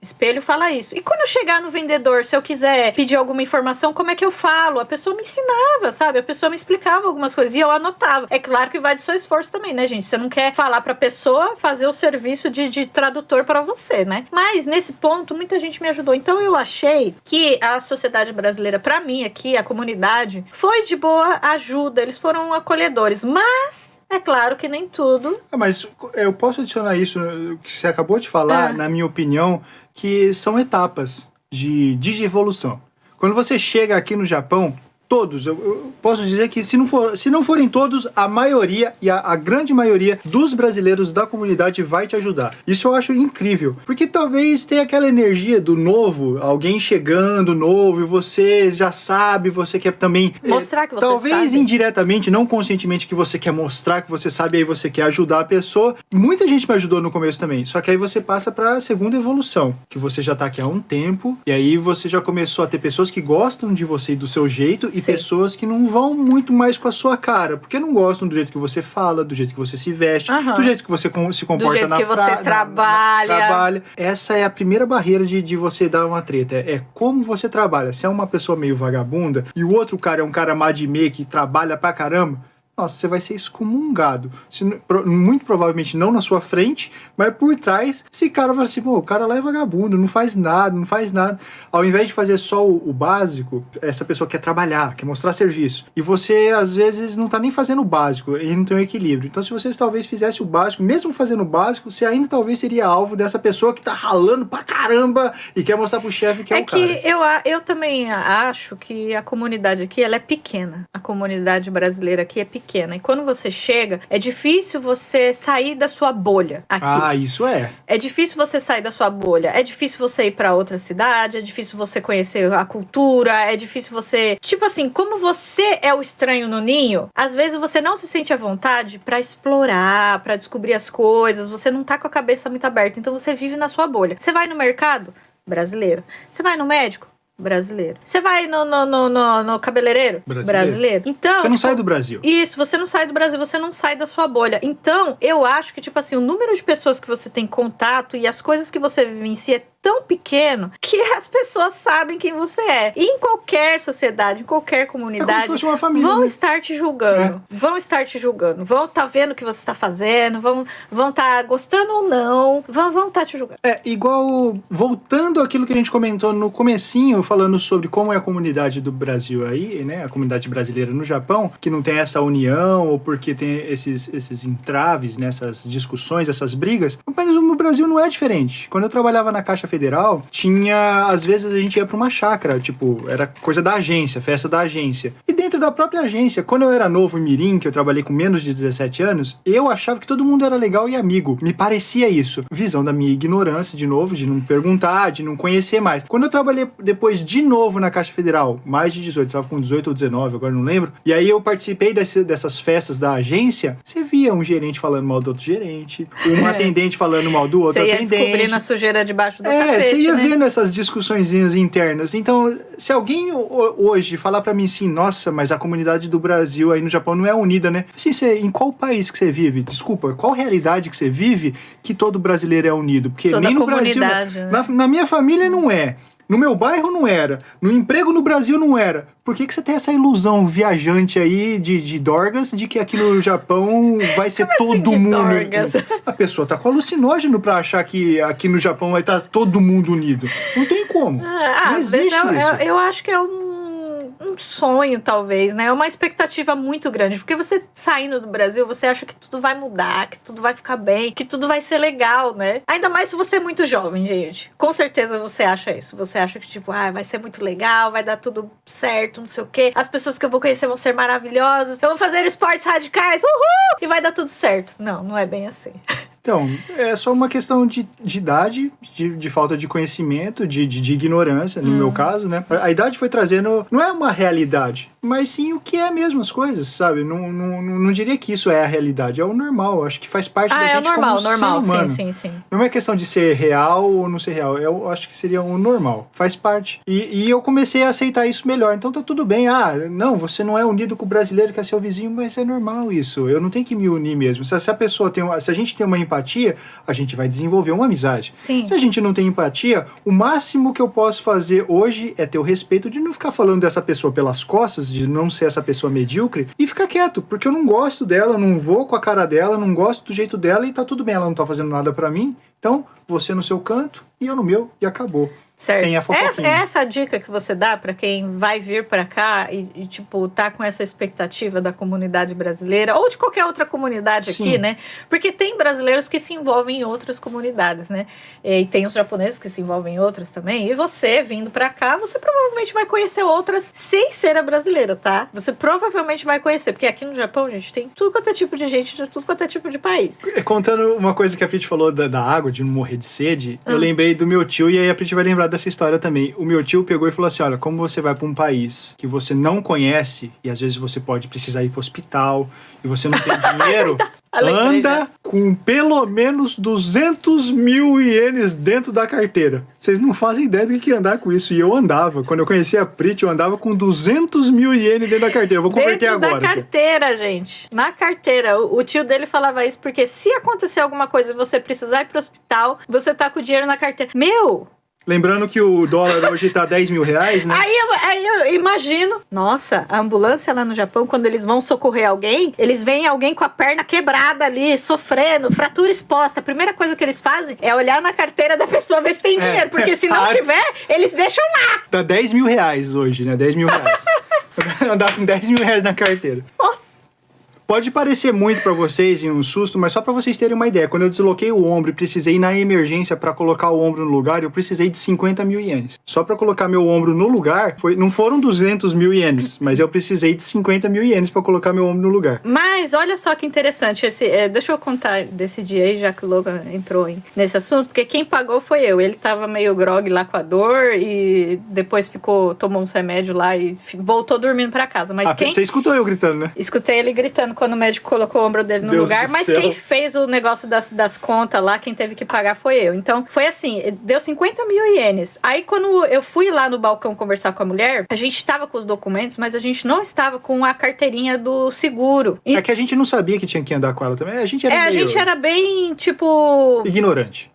Espelho fala isso. E quando eu chegar no vendedor, se eu quiser pedir alguma informação, como é que eu falo? A pessoa me ensinava, sabe? A pessoa me explicava algumas coisas e eu anotava. É claro que vai do seu esforço também, né, gente? Você não quer falar pra pessoa fazer o serviço de tradutor pra você, né? Mas nesse ponto, muita gente me ajudou. Então eu achei que a sociedade brasileira, pra mim aqui, a comunidade, foi de boa ajuda. Eles foram acolhedores, mas... É claro que nem tudo. Mas eu posso adicionar isso que você acabou de falar, na minha opinião, que são etapas de digievolução. Quando você chega aqui no Japão, todos, eu posso dizer que se não forem todos, a maioria e a grande maioria dos brasileiros da comunidade vai te ajudar. Isso eu acho incrível, porque talvez tenha aquela energia do novo, alguém chegando novo e você já sabe, você quer também mostrar que você talvez sabe. Indiretamente, não conscientemente, que você quer mostrar que você sabe, aí você quer ajudar a pessoa. Muita gente me ajudou no começo também, só que aí você passa para a segunda evolução, que você já tá aqui há um tempo e aí você já começou a ter pessoas que gostam de você e do seu jeito e pessoas que não vão muito mais com a sua cara, porque não gostam do jeito que você fala, do jeito que você se veste, do jeito que você se comporta do jeito que você trabalha. Essa é a primeira barreira de você dar uma treta, é como você trabalha. Se é uma pessoa meio vagabunda e o outro cara é um cara madimê que trabalha pra caramba, nossa, você vai ser excomungado. Muito provavelmente não na sua frente, mas por trás, esse cara vai assim, pô, o cara lá é vagabundo, não faz nada. Ao invés de fazer só o básico, essa pessoa quer trabalhar, quer mostrar serviço. E você, às vezes, não tá nem fazendo o básico, e não tem um equilíbrio. Então, se você talvez fizesse o básico, mesmo fazendo o básico, você ainda talvez seria alvo dessa pessoa que tá ralando pra caramba e quer mostrar pro chefe que é o cara. É que eu também acho que a comunidade aqui, ela é pequena. A comunidade brasileira aqui é pequena. E quando você chega, é difícil você sair da sua bolha aqui. Isso é. É difícil você sair da sua bolha. É difícil você ir pra outra cidade. É difícil você conhecer a cultura. É difícil você... Tipo assim, como você é o estranho no ninho, às vezes você não se sente à vontade pra explorar, pra descobrir as coisas. Você não tá com a cabeça muito aberta. Então você vive na sua bolha. Você vai no mercado? Brasileiro. Você vai no médico? Brasileiro. Você vai no cabeleireiro? Brasileiro. Então, você não sai do Brasil. Isso, você não sai do Brasil, você não sai da sua bolha. Então, eu acho que, tipo assim, o número de pessoas que você tem contato e as coisas que você vivencia é tão pequeno que as pessoas sabem quem você é. E em qualquer sociedade, em qualquer comunidade, como se fosse uma família, vão né? estar te julgando. Vão estar te julgando. Vão estar vendo o que você está fazendo, vão estar gostando ou não, vão estar te julgando. Igual, voltando àquilo que a gente comentou no comecinho, falando sobre como é a comunidade do Brasil aí, né? A comunidade brasileira no Japão, que não tem essa união, ou porque tem esses entraves, nessas discussões, essas brigas. Mas no Brasil não é diferente. Quando eu trabalhava na Caixa Federal, às vezes a gente ia pra uma chácara, tipo, era coisa da agência, festa da agência. E dentro da própria agência, quando eu era novo em Mirim, que eu trabalhei com menos de 17 anos, eu achava que todo mundo era legal e amigo. Me parecia isso. Visão da minha ignorância, de novo, de não perguntar, de não conhecer mais. Quando eu trabalhei depois de novo na Caixa Federal, mais de 18, estava com 18 ou 19, agora não lembro, e aí eu participei dessas festas da agência, você via um gerente falando mal do outro gerente, um atendente falando mal do outro atendente. Você ia descobrindo a sujeira debaixo do tapete, você ia né? vendo essas discussõezinhas internas. Então, se alguém hoje falar pra mim assim, nossa, mas a comunidade do Brasil aí no Japão não é unida, né? Assim, em qual país que você vive? Desculpa, qual realidade que você vive que todo brasileiro é unido? Porque toda nem no Brasil... né? Na minha família não é. No meu bairro não era. No emprego no Brasil não era. Por que você tem essa ilusão viajante aí de dorgas de que aqui no Japão vai ser todo mundo... Dorgas? A pessoa tá com alucinógeno pra achar que aqui no Japão vai estar todo mundo unido. Não tem como. Não existe isso. Eu acho que é um sonho, talvez, né? É uma expectativa muito grande. Porque você saindo do Brasil, você acha que tudo vai mudar, que tudo vai ficar bem, que tudo vai ser legal, né? Ainda mais se você é muito jovem, gente. Com certeza você acha isso. Você acha que, tipo, vai ser muito legal, vai dar tudo certo, não sei o quê. As pessoas que eu vou conhecer vão ser maravilhosas. Eu vou fazer esportes radicais, uhul! E vai dar tudo certo. Não é bem assim. Então, é só uma questão de idade, de falta de conhecimento, de ignorância, no meu caso, né? A idade foi trazendo, não é uma realidade, mas sim o que é mesmo as coisas, sabe? Não diria que isso é a realidade, é o normal, acho que faz parte da gente como normal, ser humano. Sim. Não é questão de ser real ou não ser real, eu acho que seria o normal, faz parte. E eu comecei a aceitar isso melhor, então tá tudo bem, não, você não é unido com o brasileiro que é seu vizinho, mas é normal isso, eu não tenho que me unir mesmo. Se a pessoa se a gente tem uma empatia, a gente vai desenvolver uma amizade. Sim. Se a gente não tem empatia, o máximo que eu posso fazer hoje é ter o respeito de não ficar falando dessa pessoa pelas costas, de não ser essa pessoa medíocre, e ficar quieto, porque eu não gosto dela, não vou com a cara dela, não gosto do jeito dela e tá tudo bem, ela não tá fazendo nada pra mim, então você no seu canto e eu no meu e acabou. Certo. Sem a fofoquinha. Essa dica que você dá pra quem vai vir pra cá e, tipo, tá com essa expectativa da comunidade brasileira ou de qualquer outra comunidade aqui, né? Porque tem brasileiros que se envolvem em outras comunidades, né? E tem os japoneses que se envolvem em outras também. E você, vindo pra cá, você provavelmente vai conhecer outras sem ser a brasileira, tá? Você provavelmente vai conhecer, porque aqui no Japão, gente, tem tudo quanto é tipo de gente de tudo quanto é tipo de país. Contando uma coisa que a Pete falou da água, de não morrer de sede, eu lembrei do meu tio, e aí a Pete vai lembrar dessa história também. O meu tio pegou e falou assim, olha, como você vai para um país que você não conhece, e às vezes você pode precisar ir para o hospital, e você não tem dinheiro, anda com pelo menos 200 mil ienes dentro da carteira. Vocês não fazem ideia do que é andar com isso. E eu andava. Quando eu conheci a Prit, eu andava com 200 mil ienes dentro da carteira. Eu vou converter agora. Dentro da carteira, gente. Na carteira. O tio dele falava isso porque se acontecer alguma coisa e você precisar ir pro hospital, você tá com o dinheiro na carteira. Meu... Lembrando que o dólar hoje tá 10 mil reais, né? Aí eu imagino. Nossa, a ambulância lá no Japão, quando eles vão socorrer alguém, eles veem alguém com a perna quebrada ali, sofrendo, fratura exposta. A primeira coisa que eles fazem é olhar na carteira da pessoa, ver se tem dinheiro. Porque se não tiver, eles deixam lá. Tá 10 mil reais hoje, né? 10 mil reais. Andar com 10 mil reais na carteira. Nossa. Pode parecer muito pra vocês em um susto, mas só pra vocês terem uma ideia. Quando eu desloquei o ombro e precisei ir na emergência pra colocar o ombro no lugar, eu precisei de 50 mil ienes. Só pra colocar meu ombro no lugar, não foram 200 mil ienes, mas eu precisei de 50 mil ienes pra colocar meu ombro no lugar. Mas olha só que interessante. Deixa eu contar desse dia aí, já que o Logan entrou nesse assunto, porque quem pagou foi eu. Ele tava meio grog lá com a dor e depois tomou uns remédios lá e voltou dormindo pra casa. Mas Você escutou eu gritando, né? Escutei ele gritando quando o médico colocou o ombro dele no lugar, mas quem fez o negócio das contas lá, quem teve que pagar foi eu. Então, foi assim, deu 50 mil ienes. Aí, quando eu fui lá no balcão conversar com a mulher, a gente tava com os documentos, mas a gente não estava com a carteirinha do seguro. É que a gente não sabia que tinha que andar com ela também. A gente era bem, tipo... ignorante.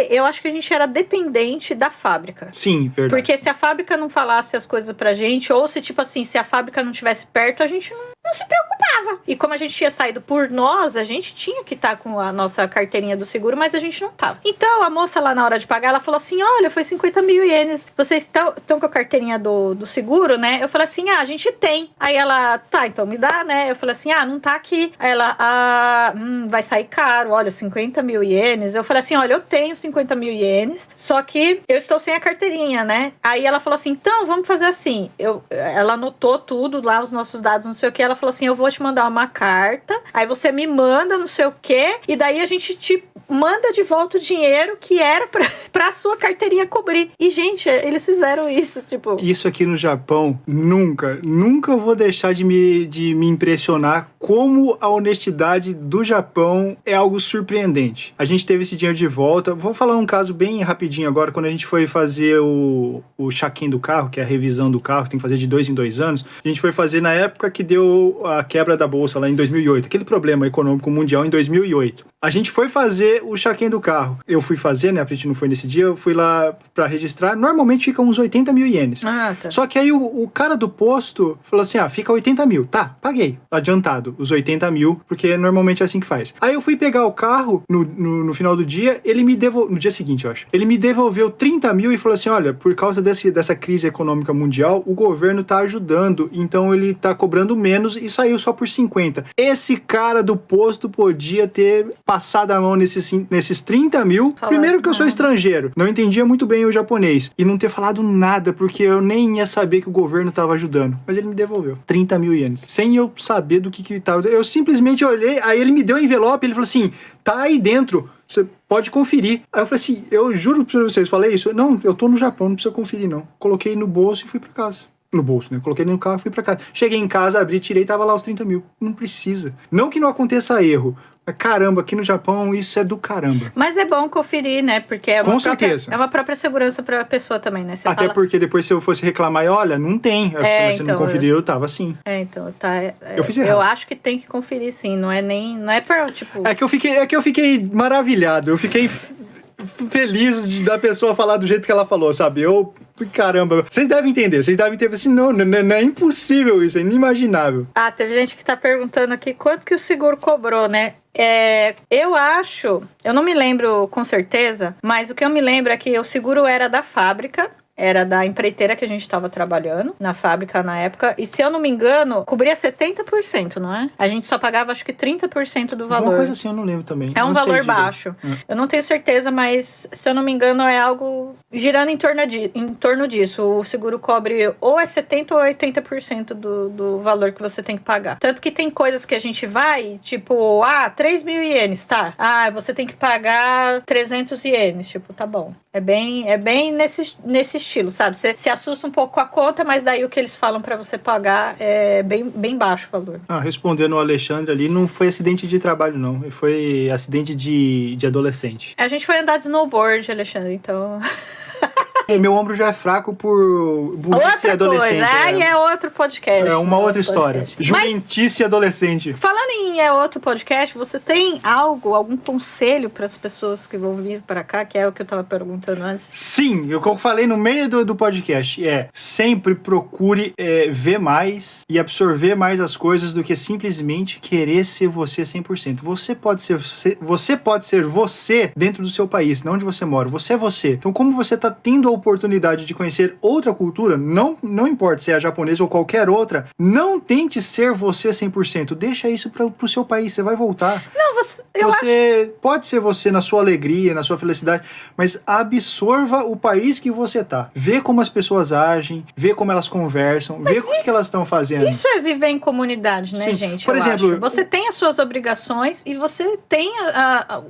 Eu acho que a gente era dependente da fábrica. Sim, verdade. Porque se a fábrica não falasse as coisas pra gente, ou se, tipo assim, se a fábrica não estivesse perto, a gente não se preocupava. E como a gente tinha saído por nós, a gente tinha que estar com a nossa carteirinha do seguro, mas a gente não tava. Então, a moça lá na hora de pagar, ela falou assim, olha, foi 50 mil ienes. Vocês estão com a carteirinha do seguro, né? Eu falei assim, a gente tem. Aí ela, tá, então me dá, né? Eu falei assim, não tá aqui. Aí ela, vai sair caro, olha, 50 mil ienes. Eu falei assim, olha, eu tenho 50 mil ienes, só que eu estou sem a carteirinha, né? Aí ela falou assim, então, vamos fazer assim. Ela anotou tudo lá, os nossos dados, não sei o que. Ela falou assim, eu vou te mandar uma carta, aí você me manda não sei o que, e daí a gente te manda de volta o dinheiro que era pra sua carteirinha cobrir. E, gente, eles fizeram isso, tipo... Isso aqui no Japão, nunca vou deixar de me impressionar como a honestidade do Japão é algo surpreendente. A gente teve esse dinheiro de volta. Vou falar um caso bem rapidinho agora, quando a gente foi fazer o check-in do carro, que é a revisão do carro, que tem que fazer de 2 em 2 anos. A gente foi fazer na época que deu a quebra da bolsa lá em 2008, aquele problema econômico mundial em 2008. A gente foi fazer o check-in do carro. Eu fui fazer, né? A gente não foi nesse dia, eu fui lá pra registrar. Normalmente fica uns 80 mil ienes. Tá. Só que aí o cara do posto falou assim, fica 80 mil. Tá, paguei. Adiantado, os 80 mil, porque normalmente é assim que faz. Aí eu fui pegar o carro no final do dia, ele me devolveu, no dia seguinte, eu acho. Ele me devolveu 30 mil e falou assim, olha, por causa dessa crise econômica mundial, o governo tá ajudando, então ele tá cobrando menos e saiu só por 50. Esse cara do posto podia ter passado a mão nesses 30 mil. Primeiro que eu sou estrangeiro, não entendia muito bem o japonês, e não ter falado nada, porque eu nem ia saber que o governo tava ajudando. Mas ele me devolveu 30 mil ienes, sem eu saber do que tava. Eu simplesmente olhei, aí ele me deu o envelope, ele falou assim, tá aí dentro, você pode conferir. Aí eu falei assim, eu juro pra vocês, falei isso, não, eu tô no Japão, não precisa conferir não. Coloquei no bolso e fui pra casa. No bolso, né? Coloquei no carro e fui pra casa. Cheguei em casa, abri, tirei, tava lá os 30 mil. Não precisa. Não que não aconteça erro. Mas caramba, aqui no Japão isso é do caramba. Mas é bom conferir, né? Porque é uma própria segurança pra pessoa também, né? Até porque depois se eu fosse reclamar, olha, não tem. Se você não conferiu, eu tava assim. Então, tá. Eu fiz errado. Eu acho que tem que conferir, sim. Não é pra, tipo... É que eu fiquei maravilhado. Eu fiquei feliz da pessoa falar do jeito que ela falou, sabe? Caramba, vocês devem entender assim, não é impossível isso, é inimaginável. Teve gente que tá perguntando aqui quanto que o seguro cobrou, né? Eu não me lembro com certeza, mas o que eu me lembro é que o seguro era da fábrica, era da empreiteira que a gente estava trabalhando, na fábrica na época, e se eu não me engano, cobria 70%, não é? A gente só pagava acho que 30% do valor. Uma coisa assim eu não lembro também. É um valor baixo. Eu não tenho certeza, mas se eu não me engano é algo girando em torno disso. O seguro cobre ou é 70% ou 80% do valor que você tem que pagar. Tanto que tem coisas que a gente vai, tipo, 3 mil ienes, tá? Você tem que pagar 300 ienes, tipo, tá bom. É bem nesse estilo, sabe? Você se assusta um pouco com a conta, mas daí o que eles falam pra você pagar é bem baixo o valor. Respondendo o Alexandre ali, não foi acidente de trabalho, não. Foi acidente de adolescente. A gente foi andar de snowboard, Alexandre, então... Meu ombro já é fraco por burrice adolescente. Aí é outro podcast. É uma outra história. Juventice adolescente. Falando em outro podcast, você tem algum conselho para as pessoas que vão vir para cá, que é o que eu tava perguntando antes? Sim, eu falei no meio do podcast, sempre procure ver mais e absorver mais as coisas do que simplesmente querer ser você 100%. Você pode ser você dentro do seu país, não onde você mora. Você é você. Então, como você tá tendo a oportunidade de conhecer outra cultura, não importa se é a japonesa ou qualquer outra, não tente ser você 100%. Deixa isso pro seu país, você vai voltar. Não, Pode ser você na sua alegria, na sua felicidade, mas absorva o país que você tá. Vê como as pessoas agem, vê como elas conversam, vê o que elas estão fazendo. Isso é viver em comunidade, né, Sim. gente? Por exemplo, você tem as suas obrigações e você tem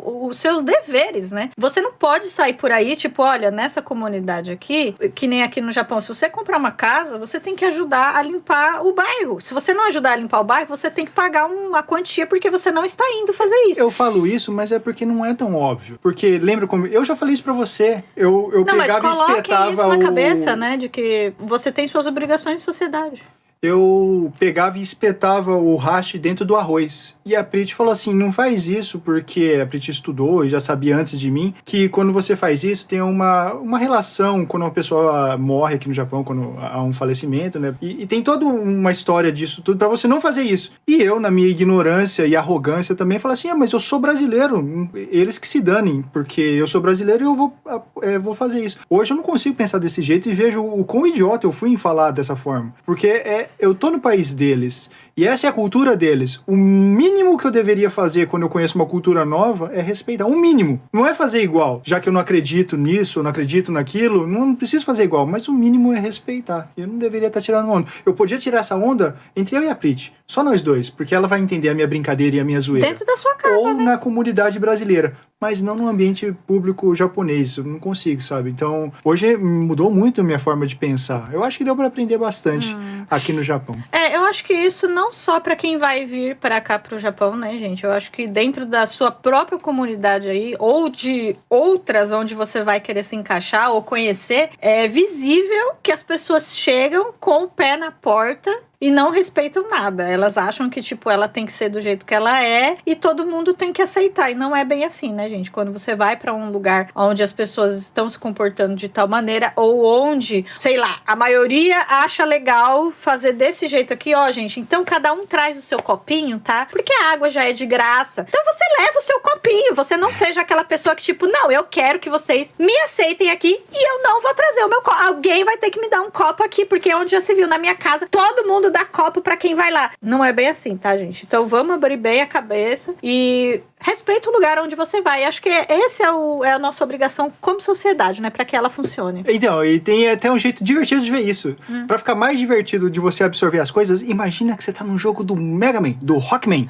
os seus deveres, né? Você não pode sair por aí, tipo, olha, nessa comunidade aqui, que nem aqui no Japão, se você comprar uma casa, você tem que ajudar a limpar o bairro. Se você não ajudar a limpar o bairro, você tem que pagar uma quantia porque você não está indo fazer isso. Eu falo isso, mas é porque não é tão óbvio. Porque lembra como... Eu já falei isso pra você. Eu pegava e espetava isso na cabeça, né? De que você tem suas obrigações de sociedade. Eu pegava e espetava o hashi dentro do arroz. E a Prit falou assim, não faz isso, porque a Prit estudou e já sabia antes de mim, que quando você faz isso, tem uma relação quando uma pessoa morre aqui no Japão, quando há um falecimento, né? E tem toda uma história disso tudo pra você não fazer isso. E eu, na minha ignorância e arrogância também, falei assim, mas eu sou brasileiro, eles que se danem, porque eu sou brasileiro e eu vou fazer isso. Hoje eu não consigo pensar desse jeito e vejo o quão idiota eu fui em falar dessa forma. Porque eu tô no país deles, e essa é a cultura deles. O mínimo que eu deveria fazer quando eu conheço uma cultura nova é respeitar. O mínimo. Não é fazer igual. Já que eu não acredito nisso, eu não acredito naquilo, não preciso fazer igual. Mas o mínimo é respeitar. Eu não deveria estar tirando onda. Eu podia tirar essa onda entre eu e a Prit. Só nós dois. Porque ela vai entender a minha brincadeira e a minha zoeira. Dentro da sua casa, ou né? na comunidade brasileira. Mas não no ambiente público japonês. Eu não consigo, sabe? Então, hoje mudou muito a minha forma de pensar. Eu acho que deu para aprender bastante aqui no Japão. Eu acho que isso não só para quem vai vir para cá pro Japão, né, gente? Eu acho que dentro da sua própria comunidade aí, ou de outras onde você vai querer se encaixar ou conhecer, é visível que as pessoas chegam com o pé na porta e não respeitam nada. Elas acham que, tipo, ela tem que ser do jeito que ela é e todo mundo tem que aceitar. E não é bem assim, né, gente? Quando você vai pra um lugar onde as pessoas estão se comportando de tal maneira ou onde, sei lá, a maioria acha legal fazer desse jeito aqui, ó, gente. Então, cada um traz o seu copinho, tá? Porque a água já é de graça. Então, você leva o seu copinho. Você não seja aquela pessoa que, tipo, não, eu quero que vocês me aceitem aqui e eu não vou trazer o meu copo. Alguém vai ter que me dar um copo aqui, porque onde já se viu na minha casa, todo mundo dá copo pra quem vai lá. Não é bem assim, tá, gente? Então vamos abrir bem a cabeça e respeita o lugar onde você vai. Acho que esse é a nossa obrigação como sociedade, né? Pra que ela funcione. Então, e tem até um jeito divertido de ver isso. Pra ficar mais divertido de você absorver as coisas, imagina que você tá num jogo do Mega Man, do Rockman.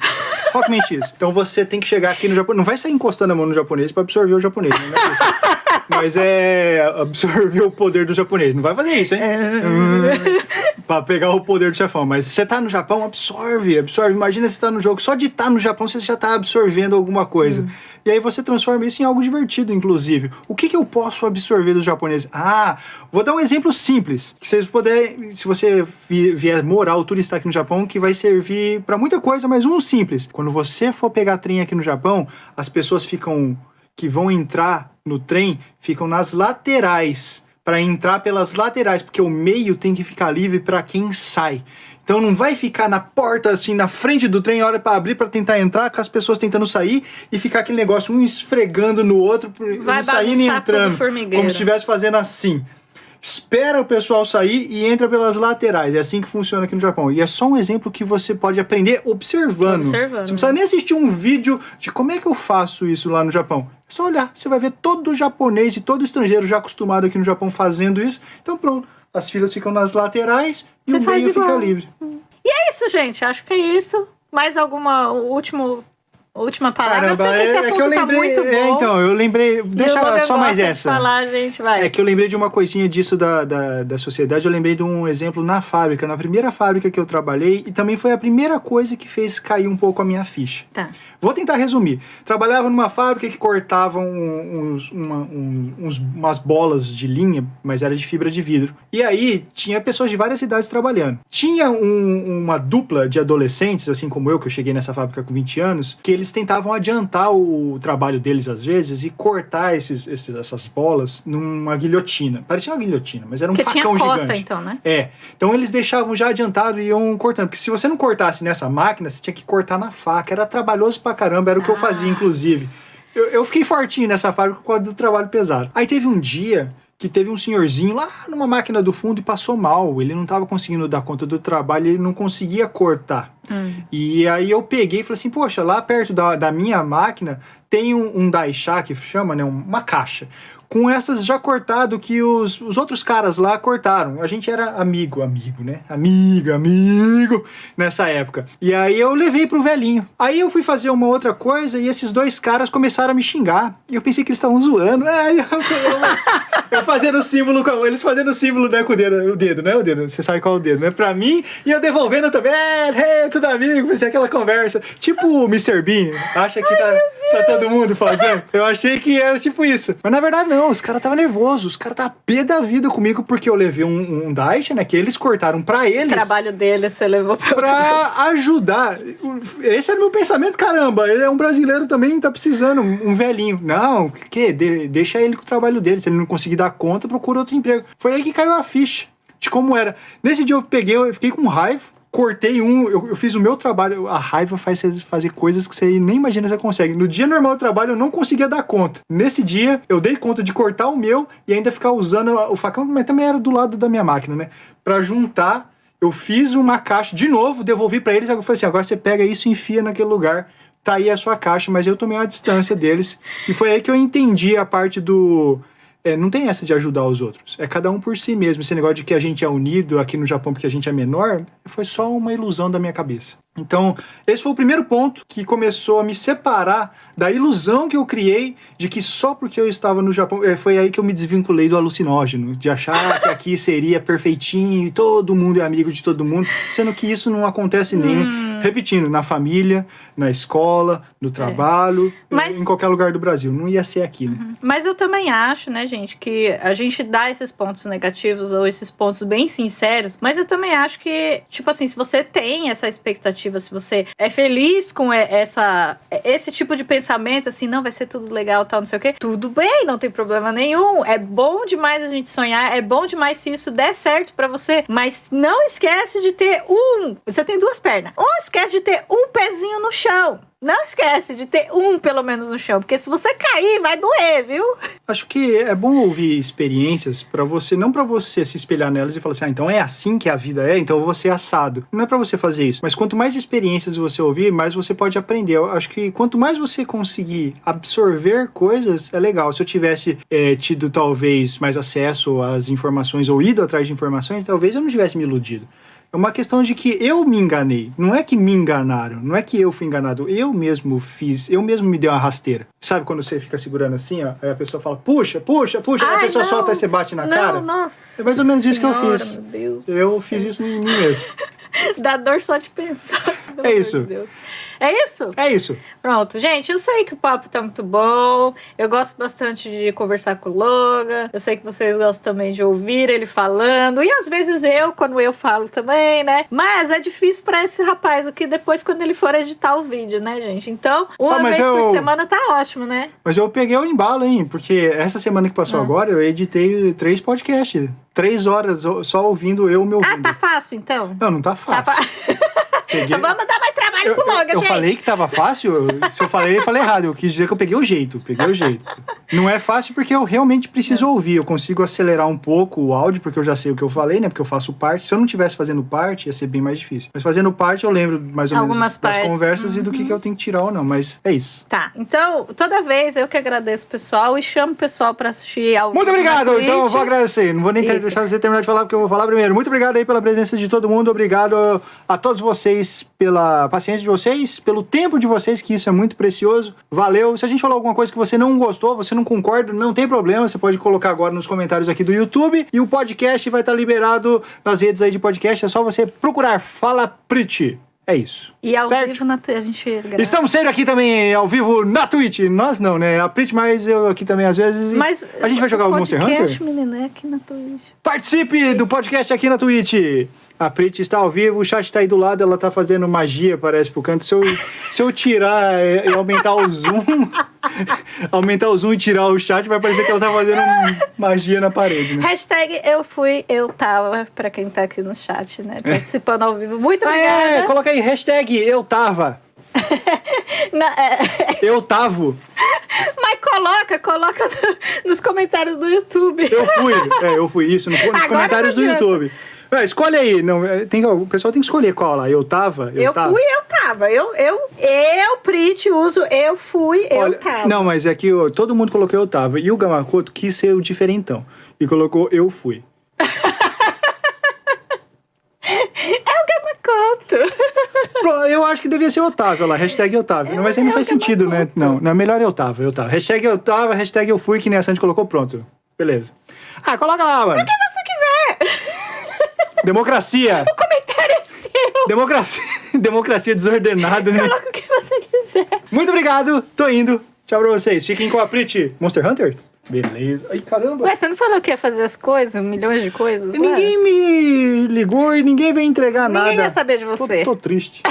Rockman X. Então você tem que chegar aqui no Japão. Não vai sair encostando a mão no japonês pra absorver o japonês, não é isso? Mas é absorver o poder do japonês. Não vai fazer isso, hein? Pra pegar o poder do chefão. Mas você tá no Japão, absorve. Imagina você tá no jogo. Só de estar no Japão, você já tá absorvendo alguma coisa. E aí você transforma isso em algo divertido, inclusive. O que eu posso absorver dos japoneses? Vou dar um exemplo simples. Que vocês puderem, se você vier morar ou turistar aqui no Japão, que vai servir pra muita coisa, mas um simples. Quando você for pegar trem aqui no Japão, as pessoas que vão entrar no trem, ficam nas laterais, para entrar pelas laterais, porque o meio tem que ficar livre para quem sai. Então não vai ficar na porta, assim, na frente do trem, hora para abrir, para tentar entrar, com as pessoas tentando sair, e ficar aquele negócio, um esfregando no outro, vai um saindo e entrando, como se estivesse fazendo assim. Espera o pessoal sair e entra pelas laterais. É assim que funciona aqui no Japão. E é só um exemplo que você pode aprender observando. Você não precisa nem assistir um vídeo de como é que eu faço isso lá no Japão. É só olhar. Você vai ver todo japonês e todo estrangeiro já acostumado aqui no Japão fazendo isso. Então pronto. As filas ficam nas laterais e o meio fica livre. E é isso, gente. Acho que é isso. Mais alguma última palavra? Eu sei que esse assunto tá muito bom. Então, eu lembrei... Deixa só mais essa. Falar, gente, vai. É que eu lembrei de uma coisinha disso da sociedade. Eu lembrei de um exemplo na fábrica. Na primeira fábrica que eu trabalhei. E também foi a primeira coisa que fez cair um pouco a minha ficha. Tá. Vou tentar resumir. Trabalhava numa fábrica que cortavam umas bolas de linha, mas era de fibra de vidro. E aí, tinha pessoas de várias idades trabalhando. Tinha uma dupla de adolescentes, assim como eu, que eu cheguei nessa fábrica com 20 anos, que eles tentavam adiantar o trabalho deles, às vezes, e cortar essas bolas numa guilhotina. Parecia uma guilhotina, mas era um facão tinha cota, gigante. Então, né? Então eles deixavam já adiantado e iam cortando. Porque se você não cortasse nessa máquina, você tinha que cortar na faca. Era trabalhoso pra caramba, era o que eu fazia, inclusive. Eu fiquei fortinho nessa fábrica por causa do trabalho pesado. Aí teve um dia que teve um senhorzinho lá numa máquina do fundo e passou mal. Ele não estava conseguindo dar conta do trabalho, ele não conseguia cortar. E aí eu peguei e falei assim, poxa, lá perto da minha máquina tem um daishá, que chama, né, uma caixa, com essas já cortado que os outros caras lá cortaram. A gente era amigo, né? Amigo, nessa época. E aí eu levei pro velhinho. Aí eu fui fazer uma outra coisa e esses dois caras começaram a me xingar. E eu pensei que eles estavam zoando. Eu fazendo o símbolo, eles fazendo o símbolo, né, com o dedo, né? O dedo, você sabe qual é o dedo, né? Pra mim, e eu devolvendo também, tudo amigo, parecia aquela conversa. Tipo o Mr. Bean, acha que tá todo mundo fazendo. Eu achei que era tipo isso. Mas na verdade não, os caras estavam nervosos, os caras estavam pé da vida comigo porque eu levei um daisha, né, que eles cortaram pra eles. O trabalho deles você levou pra ajudar. Esse era o meu pensamento, caramba, ele é um brasileiro também, tá precisando, um velhinho. Não, deixa ele com o trabalho dele, se ele não conseguir dar conta, procura outro emprego. Foi aí que caiu a ficha de como era. Nesse dia eu fiquei com raiva, cortei eu fiz o meu trabalho. A raiva faz você fazer coisas que você nem imagina que você consegue. No dia normal do trabalho eu não conseguia dar conta. Nesse dia eu dei conta de cortar o meu e ainda ficar usando o facão, mas também era do lado da minha máquina, né? Pra juntar, eu fiz uma caixa de novo, devolvi pra eles, eu falei assim, agora você pega isso e enfia naquele lugar. Tá aí a sua caixa, mas eu tomei uma distância deles. E foi aí que eu entendi a parte do... não tem essa de ajudar os outros. É cada um por si mesmo. Esse negócio de que a gente é unido aqui no Japão porque a gente é menor, foi só uma ilusão da minha cabeça. Então, esse foi o primeiro ponto que começou a me separar da ilusão que eu criei de que só porque eu estava no Japão... Foi aí que eu me desvinculei do alucinógeno, de achar que aqui seria perfeitinho e todo mundo é amigo de todo mundo, sendo que isso não acontece nem, repetindo, na família, na escola, no trabalho, em qualquer lugar do Brasil. Não ia ser aqui, né? Mas eu também acho, né, gente, que a gente dá esses pontos negativos ou esses pontos bem sinceros, mas eu também acho que, tipo assim, se você tem essa expectativa, se você é feliz com esse tipo de pensamento, assim, não, vai ser tudo legal, tal, não sei o quê, tudo bem, não tem problema nenhum, é bom demais a gente sonhar, é bom demais se isso der certo pra você, mas não esquece de ter você tem duas pernas, esquece de ter um pezinho no chão. Não esquece de ter pelo menos no chão, porque se você cair, vai doer, viu? Acho que é bom ouvir experiências para você, não para você se espelhar nelas e falar assim, então é assim que a vida é, então eu vou ser assado. Não é para você fazer isso, mas quanto mais experiências você ouvir, mais você pode aprender. Eu acho que quanto mais você conseguir absorver coisas, é legal. Se eu tivesse tido talvez mais acesso às informações ou ido atrás de informações, talvez eu não tivesse me iludido. É uma questão de que eu me enganei. Não é que me enganaram. Não é que eu fui enganado. Eu mesmo fiz. Eu mesmo me dei uma rasteira. Sabe quando você fica segurando assim, ó? Aí a pessoa fala, puxa. Aí a pessoa solta e você bate na cara. Nossa. É mais ou menos isso que eu fiz. Meu Deus eu fiz isso em mim mesmo. Dá dor só de pensar. É isso. De Deus. É isso? É isso. Pronto, gente, eu sei que o papo tá muito bom. Eu gosto bastante de conversar com o Logan. Eu sei que vocês gostam também de ouvir ele falando. E às vezes quando eu falo também, né? Mas é difícil pra esse rapaz aqui depois quando ele for editar o vídeo, né, gente? Então, uma vez por semana tá ótimo, né? Mas eu peguei o embalo, hein? Porque essa semana que passou agora, eu editei 3 podcasts. 3 horas só ouvindo eu me ouvindo. Ah, tá fácil, então? Não tá fácil. Vamos dar mais trabalho pro Logan, gente. Eu falei que tava fácil? Se eu falei errado. Eu quis dizer que eu peguei o jeito. Não é fácil porque eu realmente preciso ouvir. Eu consigo acelerar um pouco o áudio, porque eu já sei o que eu falei, né? Porque eu faço parte. Se eu não tivesse fazendo parte, ia ser bem mais difícil. Mas fazendo parte, eu lembro mais ou menos das conversas e do que eu tenho que tirar ou não. Mas é isso. Tá. Então, toda vez eu que agradeço o pessoal e chamo o pessoal pra assistir ao Muito obrigado! Então eu vou agradecer. Não vou nem deixar você terminar de falar, porque eu vou falar primeiro. Muito obrigado aí pela presença de todo mundo. Obrigado a todos vocês pela paciência de vocês, pelo tempo de vocês, que isso é muito precioso. Valeu. Se a gente falou alguma coisa que você não gostou, você não concorda, não tem problema. Você pode colocar agora nos comentários aqui do YouTube. E o podcast vai estar liberado nas redes aí de podcast. É só você procurar Fala Prit. É isso. E ao vivo na Twitch, a gente grava. Estamos sempre aqui também ao vivo na Twitch. Nós não, né? A Prit, mas eu aqui também às vezes. Mas a gente vai jogar o Monster Hunter? podcast, menina, é aqui na Twitch. Participe do podcast aqui na Twitch. A Prit está ao vivo, o chat está aí do lado, ela tá fazendo magia, parece, pro canto. Se eu tirar e aumentar o zoom, e tirar o chat, vai parecer que ela tá fazendo magia na parede, né? Hashtag eu tava, pra quem tá aqui no chat, né? Participando ao vivo. Muito obrigada. Coloca aí, hashtag eu tava. Eu tavo. Mas coloca nos comentários do YouTube. Eu fui isso, nos comentários do YouTube. Escolhe aí. Não, o pessoal tem que escolher qual lá. Eu tava? Eu fui, eu tava. Eu, Prit, uso eu fui, eu tava. Não, mas é que todo mundo colocou eu tava. E o Gamacoto quis ser o diferentão. E colocou eu fui. Gamacoto. Eu acho que devia ser Otávio lá, hashtag Otávio. Mas aí não faz sentido, né? Não, é melhor eu tava. Hashtag eu tava, hashtag eu fui, que nem a Sandy colocou, pronto. Beleza. Coloca lá, mano. O que você quiser. Democracia. O comentário é seu. Democracia desordenada, né? Coloca o que você quiser. Muito obrigado, tô indo. Tchau pra vocês. Fiquem com a Prit. Monster Hunter? Beleza. Ai, caramba. Ué, você não falou que ia fazer as coisas, milhões de coisas? Ninguém me ligou e ninguém veio entregar nada. Ninguém quer saber de você. Tô triste.